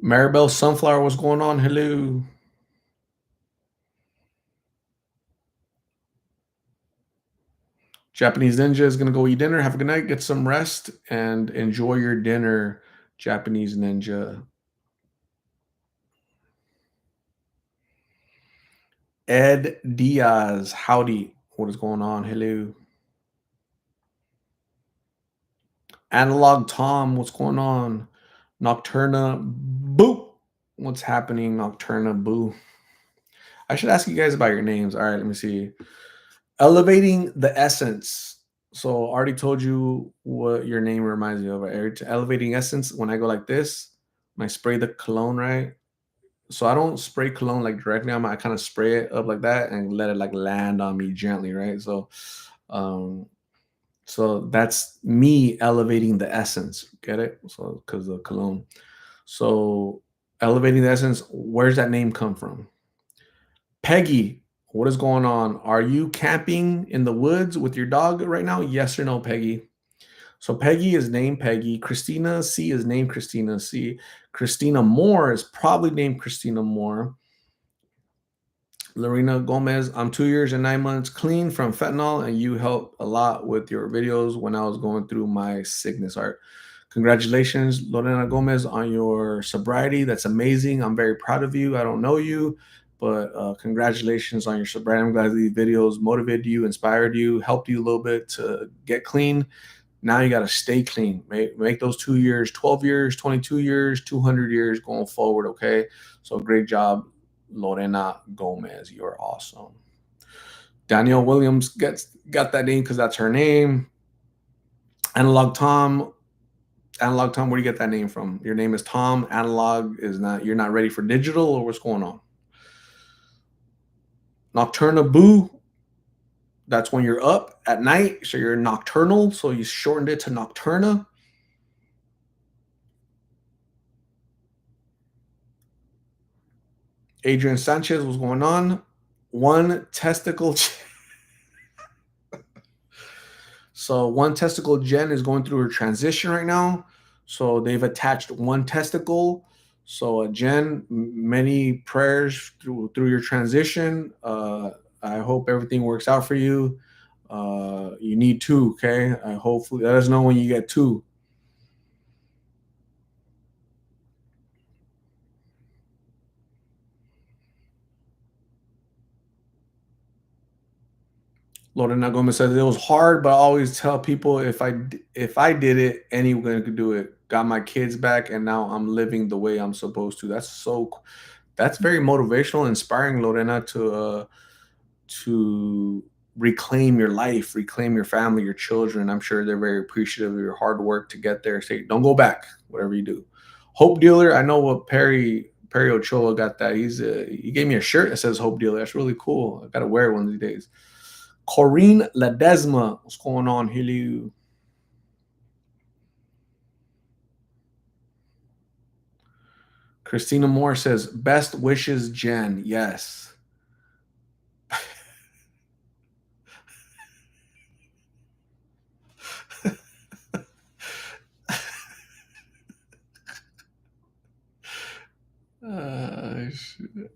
Maribel Sunflower, what's going on? Hello. Japanese Ninja is going to go eat dinner. Have a good night. Get some rest and enjoy your dinner, Japanese Ninja. Ed Diaz, howdy. What is going on? Hello. Analog Tom, what's going on? Nocturna, boo. What's happening, Nocturna, boo? I should ask you guys about your names. All right, let me see. Elevating the essence. So I already told you what your name reminds me of. Right? Elevating essence. When I go like this, when I spray the cologne, right? So I don't spray cologne like directly on my. I kind of spray it up like that and let it like land on me gently, right? Um, so that's me elevating the essence. Get it? So because of cologne. So elevating the essence. Where's that name come from? Peggy, what is going on? Are you camping in the woods with your dog right now? Yes or no, Peggy? So Peggy is named Peggy. Christina C is named Christina C. Christina Moore is probably named Christina Moore. Lorena Gomez, I'm 2 years and 9 months clean from fentanyl, and you helped a lot with your videos when I was going through my sickness art. Congratulations, Lorena Gomez, on your sobriety. That's amazing. I'm very proud of you. I don't know you, but congratulations on your sobriety. I'm glad these videos motivated you, inspired you, helped you a little bit to get clean. Now you got to stay clean. Make those 2 years, 12 years, 22 years, 200 years going forward. Okay. So great job, Lorena Gomez. You're awesome. Danielle Williams got that name because that's her name. Analog Tom. Analog Tom, where do you get that name from? Your name is Tom. Analog is not, you're not ready for digital, or what's going on? Nocturna Boo. That's when you're up at night. So you're nocturnal. So you shortened it to Nocturna. Adrian Sanchez, what's going on? One testicle. So one testicle Jen is going through her transition right now. So they've attached one testicle. So Jen, many prayers through your transition. I hope everything works out for you. You need two, okay? Hopefully, let us know when you get two. Lorena Gomez says it was hard, but I always tell people if I did it, anyone could do it. Got my kids back, and now I'm living the way I'm supposed to. That's very motivational, inspiring, Lorena, to reclaim your life, reclaim your family, your children. I'm sure they're very appreciative of your hard work to get there. Say, don't go back, whatever you do. Hope Dealer, I know what Perry Ochoa got that. He gave me a shirt that says Hope Dealer. That's really cool. I gotta wear it one of these days. Corrine Ledesma, what's going on? Hello. Christina Moore says, best wishes, Jen. Yes.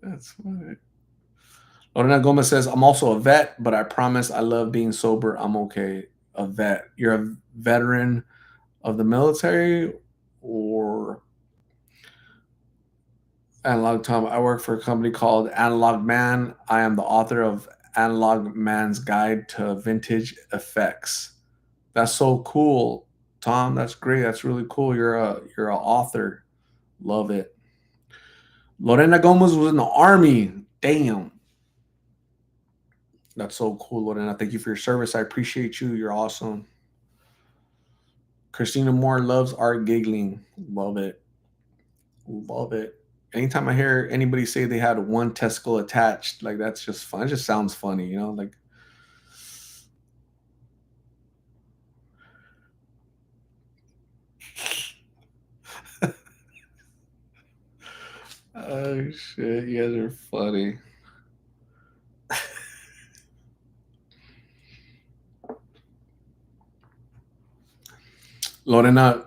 That's funny. Lorena Gomez says, I'm also a vet, but I promise I love being sober. I'm okay. A vet. You're a veteran of the military or Analog Tom? I work for a company called Analog Man. I am the author of Analog Man's Guide to Vintage Effects. That's so cool, Tom. That's great. That's really cool. You're an author. Love it. Lorena Gomez was in the army. Damn. That's so cool, Lorena. Thank you for your service. I appreciate you. You're awesome. Christina Moore loves art giggling. Love it. Love it. Anytime I hear anybody say they had one testicle attached, like that's just fun. It just sounds funny, you know? Like, oh shit, you guys are funny. Lorena,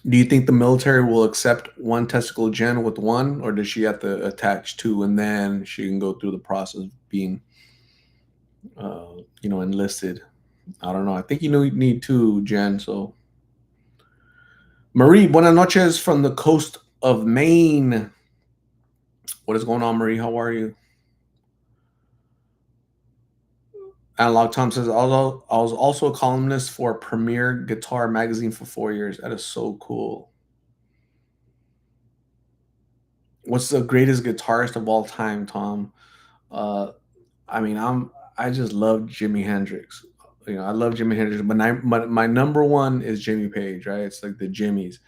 do you think the military will accept one testicle Jen with one, or does she have to attach two and then she can go through the process of being, enlisted? I don't know. I think you need two, Jen. So, Marie, buenas noches from the coast of Maine. What is going on, Marie? How are you? Analog Tom says, although I was also a columnist for Premier Guitar Magazine for 4 years. That is so cool. What's the greatest guitarist of all time, Tom? Uh, I mean, I just love Jimi Hendrix. I love Jimi Hendrix, but my number one is Jimmy Page, right? It's like the Jimmys.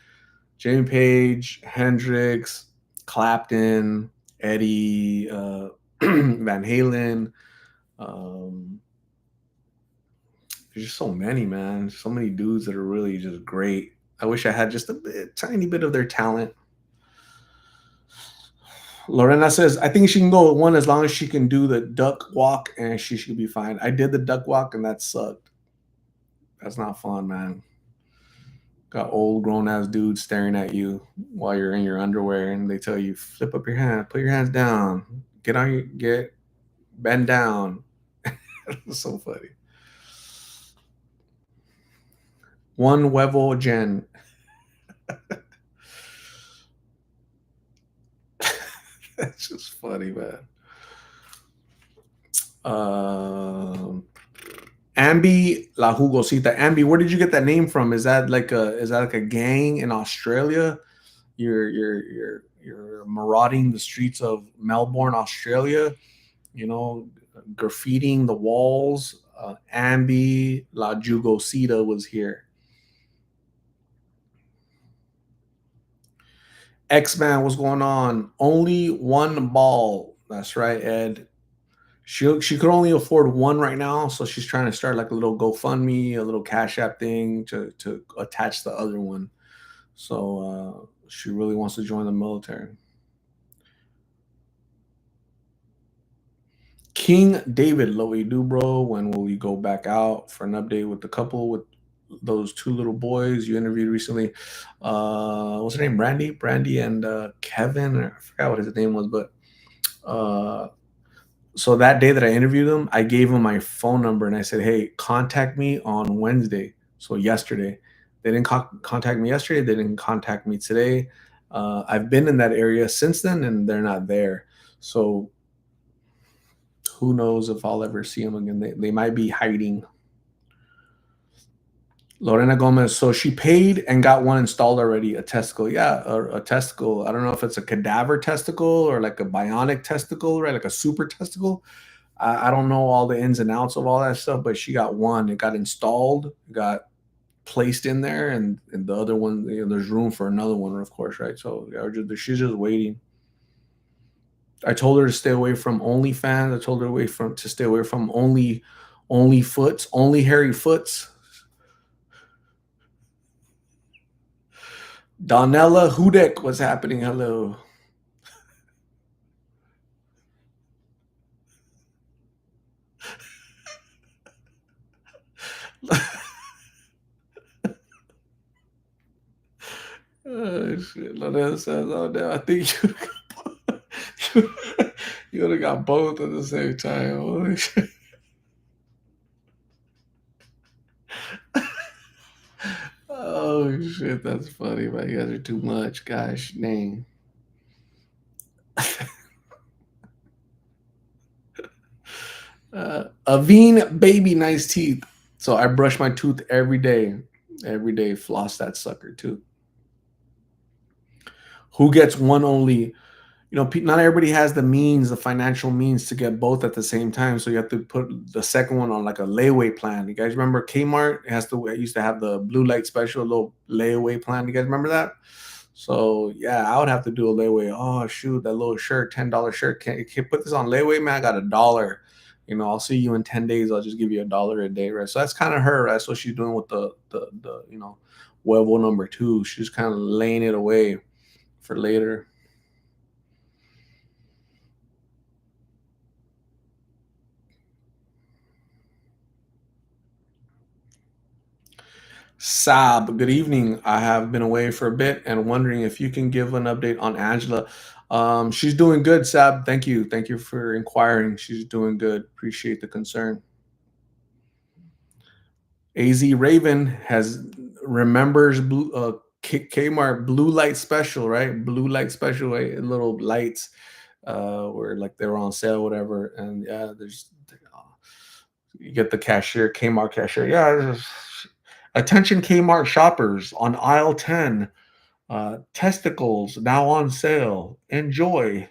Jimmy Page, Hendrix, Clapton, Eddie, Van Halen. Um, there's just so many, man. So many dudes that are really just great. I wish I had just tiny bit of their talent. Lorena says, I think she can go with one as long as she can do the duck walk and she should be fine. I did the duck walk and that sucked. That's not fun, man. Got old grown ass dudes staring at you while you're in your underwear and they tell you, flip up your hand, put your hands down, get bend down. It's so funny. One huevo Jen. That's just funny, man. Ambi La Jugosita. Ambi, where did you get that name from? Is that like a gang in Australia? You're marauding the streets of Melbourne, Australia. You know, graffitiing the walls. Ambi La Jugosita was here. X-Man, what's going on? Only one ball. That's right, Ed. She could only afford one right now, so she's trying to start like a little GoFundMe, a little Cash App thing to attach the other one. So she really wants to join the military. King David, what we do, bro? When will we go back out for an update with the couple with those two little boys you interviewed recently? What's her name? Brandy and Kevin. I forgot what his name was, but so that day that I interviewed them, I gave them my phone number and I said, "Hey, contact me on Wednesday." So yesterday, they didn't contact me yesterday. They didn't contact me today. I've been in that area since then, and they're not there. So who knows if I'll ever see them again? They might be hiding. Lorena Gomez. So she paid and got one installed already. A testicle, yeah, a testicle. I don't know if it's a cadaver testicle or like a bionic testicle, right? Like a super testicle. I don't know all the ins and outs of all that stuff, but she got one. It got installed, got placed in there, and the other one, there's room for another one, of course, right? So yeah, she's just waiting. I told her to stay away from OnlyFans. I told her to stay away from only foots, only hairy foots. Donella Hudek, what's happening? Hello. Oh shit! Lynette says, "Oh damn, I think you you would have got both at the same time." Holy shit! Oh shit, that's funny, man. You guys are too much. Gosh, dang. Aveen baby, nice teeth. So I brush my tooth every day. Every day, floss that sucker too. Who gets one only? Not everybody has the means, the financial means to get both at the same time. So you have to put the second one on like a layaway plan. You guys remember Kmart? It used to have the blue light special, little layaway plan. You guys remember that? So yeah, I would have to do a layaway. Oh shoot, that little shirt, $10 shirt. Can put this on layaway, man? I got $1. I'll see you in 10 days. I'll just give you $1 a day, right? So that's kind of her. That's what she's doing with the Huevo number two. She's kind of laying it away for later. Sab, good evening. I have been away for a bit and wondering if you can give an update on Angela. She's doing good, Sab. Thank you. Thank you for inquiring. She's doing good. Appreciate the concern. AZ Raven has remembers Kmart blue light special, right? Blue light special, right? Little lights where like they were on sale, whatever. And yeah, you get the cashier, Kmart cashier. Yeah, attention Kmart shoppers on aisle 10. Testicles now on sale. Enjoy.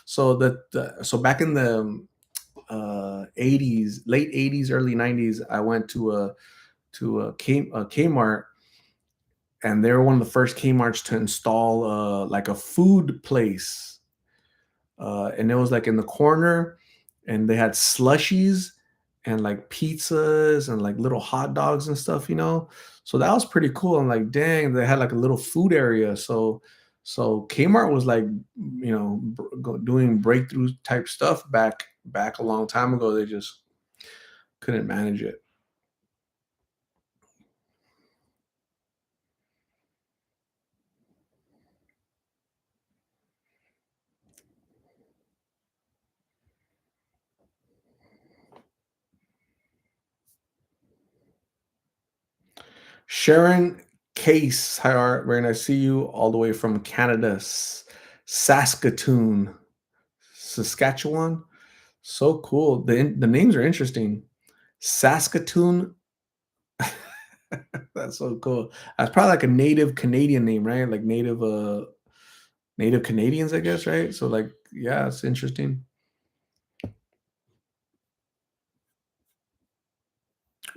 So back in the 80s, late 80s, early 90s, I went to a Kmart, and they were one of the first Kmarts to install like a food place, and it was like in the corner, and they had slushies and like pizzas and like little hot dogs and stuff. So that was pretty cool. I'm like, dang, they had like a little food area. So Kmart was like, doing breakthrough type stuff back a long time ago. They just couldn't manage it. Sharon Case, hi Art, very nice to see you all the way from Canada, Saskatoon, Saskatchewan. So cool. The names are interesting. Saskatoon. That's so cool. That's probably like a native Canadian name, right? Like native Canadians, I guess, right? So like, yeah, it's interesting.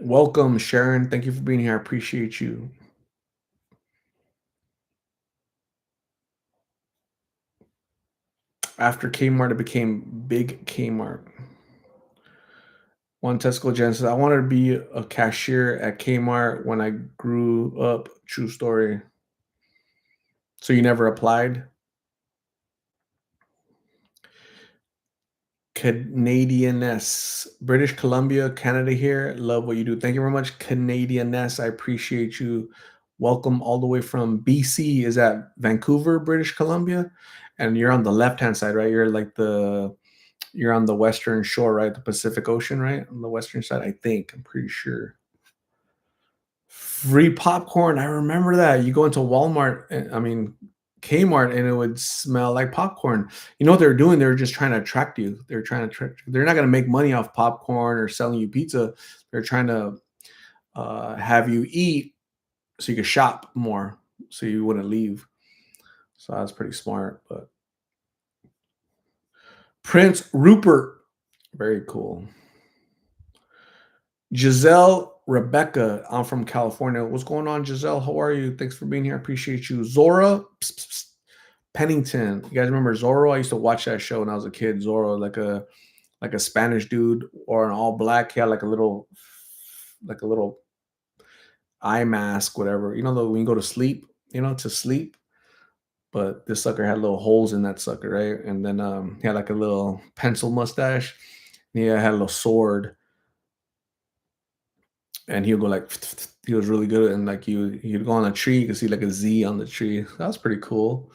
Welcome, Sharon. Thank you for being here. I appreciate you. After Kmart, it became Big Kmart. One Tesco Jen says, I wanted to be a cashier at Kmart when I grew up. True story. So you never applied? Canadianness. British Columbia, Canada here. Love what you do. Thank you very much, Canadianness. I appreciate you. Welcome all the way from BC. Is that Vancouver, British Columbia? And you're on the left-hand side, right? You're on the western shore, right? The Pacific Ocean, right? On the western side, I think. I'm pretty sure. Free popcorn. I remember that. You go into Walmart, I mean, Kmart, and it would smell like popcorn. You know what they're doing? They're just trying to attract you. They're not going to make money off popcorn or selling you pizza. They're trying to have you eat so you can shop more, so you wouldn't leave. So that's pretty smart. But Prince Rupert, Very cool. Giselle Rebecca, I'm from California. What's going on, Giselle? How are you? Thanks for being here. I appreciate you. Zora Pennington. You guys remember Zorro? I used to watch that show when I was a kid. Zorro, like a Spanish dude or an all black. He had like a little eye mask, whatever. You know, when you go to sleep, to sleep. But this sucker had little holes in that sucker, right? And then he had like a little pencil mustache. And he had a little sword, and he would go like he was really good, and like he'd go on a tree, you could see like a Z on the tree. That was pretty cool.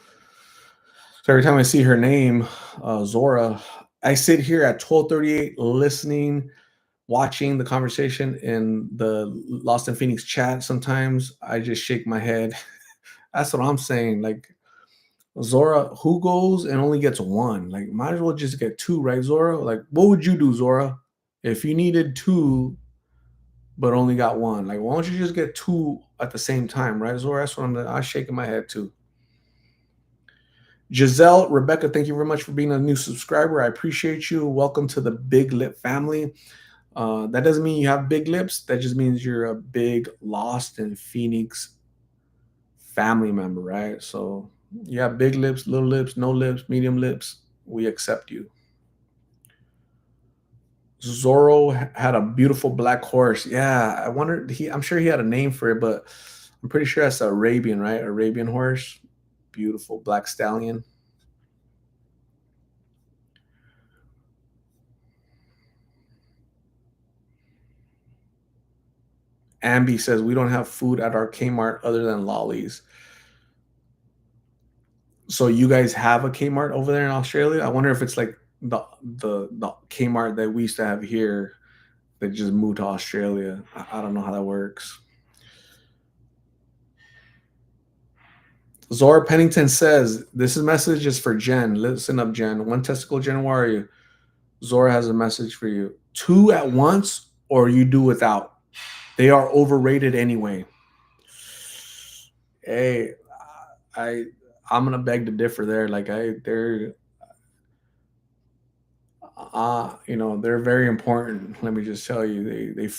So every time I see her name, Zora, I sit here at 12:38 listening, watching the conversation in the Lost in Phoenix chat. Sometimes I just shake my head. That's what I'm saying. Like, Zora, who goes and only gets one? Like, might as well just get two, right, Zora? Like, what would you do, Zora, if you needed two but only got one? Like, why don't you just get two at the same time, right, Zora? That's what I'm shaking my head too. Giselle, Rebecca, thank you very much for being a new subscriber. I appreciate you. Welcome to the Big Lip family. That doesn't mean you have big lips. That just means you're a big Lost in Phoenix family member, right? So you have big lips, little lips, no lips, medium lips. We accept you. Zorro had a beautiful black horse. Yeah, I wondered. I'm sure he had a name for it, but I'm pretty sure that's Arabian, right? Arabian horse. Beautiful black stallion. Ambi says we don't have food at our Kmart other than lollies. So you guys have a Kmart over there in Australia? I wonder if it's like the Kmart that we used to have here that just moved to Australia. I don't know how that works. Zora Pennington says, this is message is for Jen. Listen up, Jen. One testicle, Jen, where are you? Zora has a message for you. Two at once or you do without. They are overrated anyway. Hey, I I'm gonna beg to differ there. Like they're they're very important. Let me just tell you,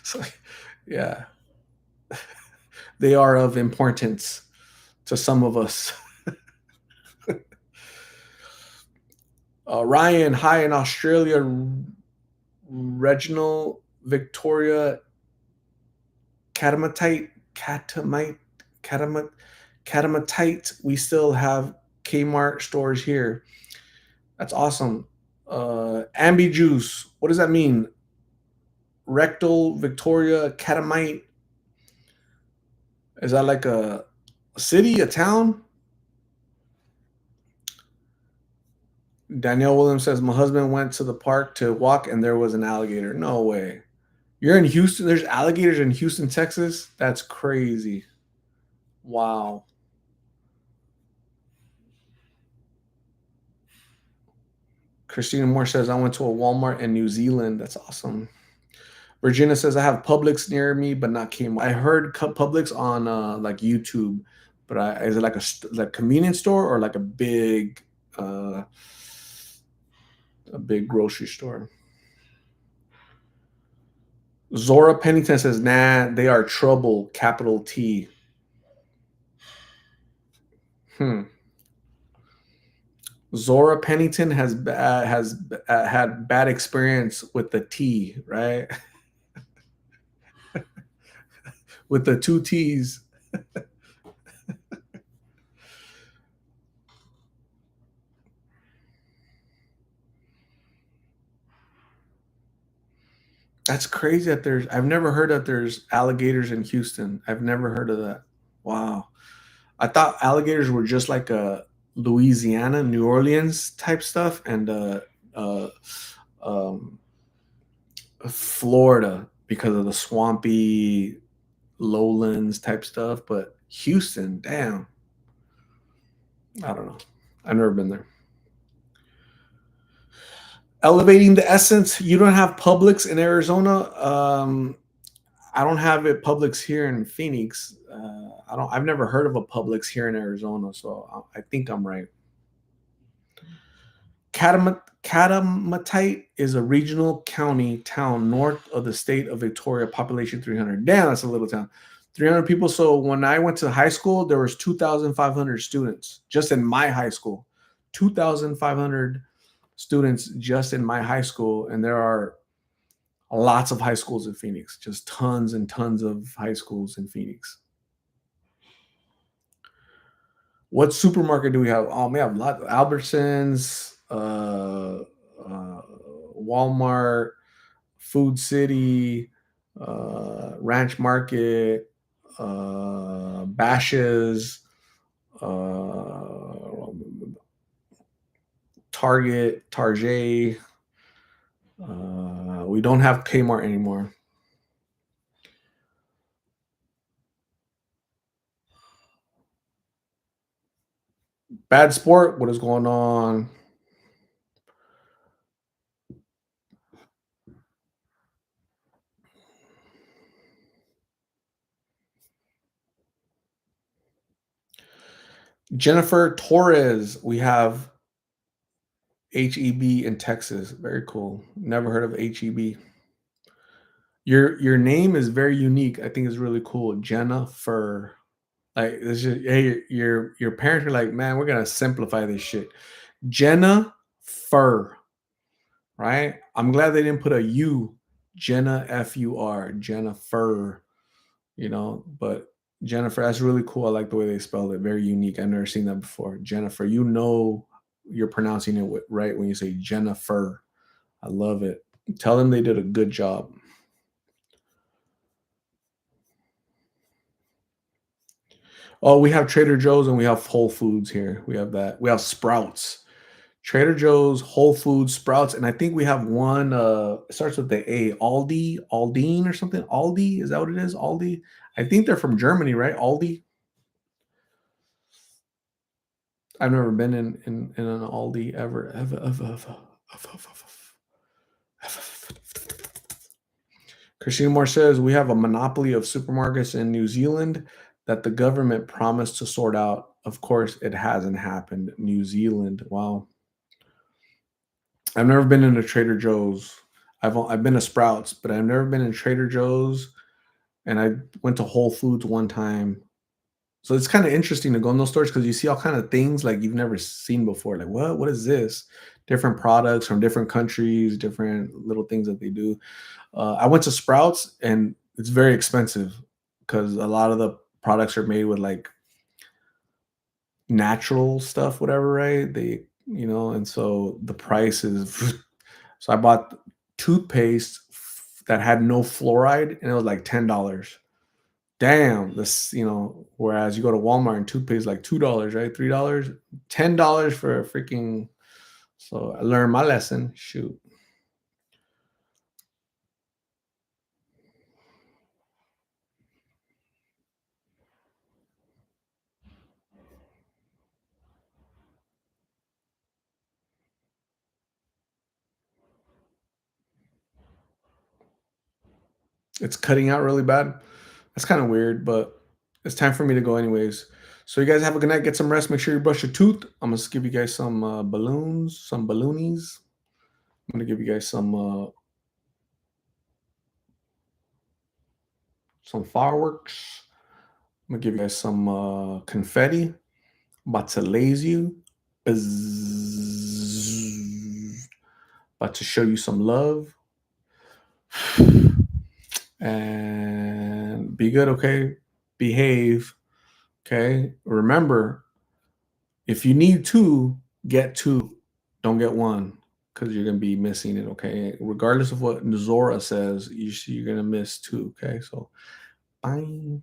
so, yeah, they are of importance to some of us. Ryan, hi in Australia. Reginald, Victoria, Catamite, Catamite, Catamatite. We still have Kmart stores here. That's awesome. Ambi juice. What does that mean? Rectal, Victoria, Catamite. Is that like a city, a town? Danielle Williams says, my husband went to the park to walk and there was an alligator. No way. You're in Houston. There's alligators in Houston, Texas. That's crazy. Wow. Christina Moore says, I went to a Walmart in New Zealand. That's awesome. Virginia says, I have Publix near me, but not Kmart. I heard Publix on like YouTube, but is it like like convenience store or like uh, a big grocery store? Zora Pennington says, nah, they are trouble, capital T. Hmm. Zora Pennington has had bad experience with the T, right? With the two T's. That's crazy that I've never heard that there's alligators in Houston. I've never heard of that. Wow. I thought alligators were just like a Louisiana, New Orleans type stuff and uh, um, Florida because of the swampy lowlands type stuff. But Houston, damn, I don't know. I've never been there. Elevating the essence. You don't have Publix in Arizona. I don't have it Publix here in Phoenix. I've never heard of a Publix here in Arizona, so I think I'm right. Katamatite is a regional county town north of the state of Victoria, population 300. Damn, that's a little town. 300 people. So when I went to high school, there was 2,500 students just in my high school. 2,500 students just in my high school, and there are lots of high schools in Phoenix. Just tons and tons of high schools in Phoenix. What supermarket do we have? We have a lot. Albertsons, Walmart, Food City, Ranch Market, Bashes, uh, Target, Target. We don't have Kmart anymore. Bad Sport, what is going on? Jennifer Torres, we have HEB in Texas. Very cool. Never heard of HEB. Your name is very unique. I think it's really cool. Jennifer. Like it's just hey, your parents are like, man, we're gonna simplify this shit. Jenna Fur, right? I'm glad they didn't put a U. Jenna Fur, Jennifer, but Jennifer, that's really cool. I like the way they spelled it. Very unique. I've never seen that before. Jennifer, you're pronouncing it right when you say Jennifer. I love it. Tell them they did a good job. Oh, we have Trader Joe's and we have Whole Foods here. We have that. We have Sprouts. Trader Joe's, Whole Foods, Sprouts, and I think we have one. It starts with the A. Aldi, Aldine, or something. Aldi, is that what it is? Aldi. I think they're from Germany, right? Aldi. I've never been in an Aldi ever. Christine Moore says we have a monopoly of supermarkets in New Zealand that the government promised to sort out. Of course, it hasn't happened. New Zealand. Wow. I've never been in a Trader Joe's. I've been to Sprouts, but I've never been in Trader Joe's. And I went to Whole Foods one time. So it's kind of interesting to go in those stores because you see all kind of things like you've never seen before. Like what? What is this? Different products from different countries, different little things that they do. I went to Sprouts and it's very expensive because a lot of the products are made with like natural stuff, whatever, right? And so the price is. So I bought toothpaste that had no fluoride and it was like $10. Damn, whereas you go to Walmart and toothpaste is like $2, right? $3, $10 for a freaking. So I learned my lesson. Shoot. It's cutting out really bad. That's kind of weird, but it's time for me to go anyways. So you guys have a good night. Get some rest. Make sure you brush your tooth. I'm gonna give you guys some balloons, some balloonies. I'm gonna give you guys some fireworks. I'm gonna give you guys some confetti. About to laze you. Bzzz. About to show you some love. And be good, okay? Behave, okay? Remember, if you need two, get two. Don't get one because you're gonna be missing it, okay? Regardless of what Zora says, you're gonna miss two, okay? So bye.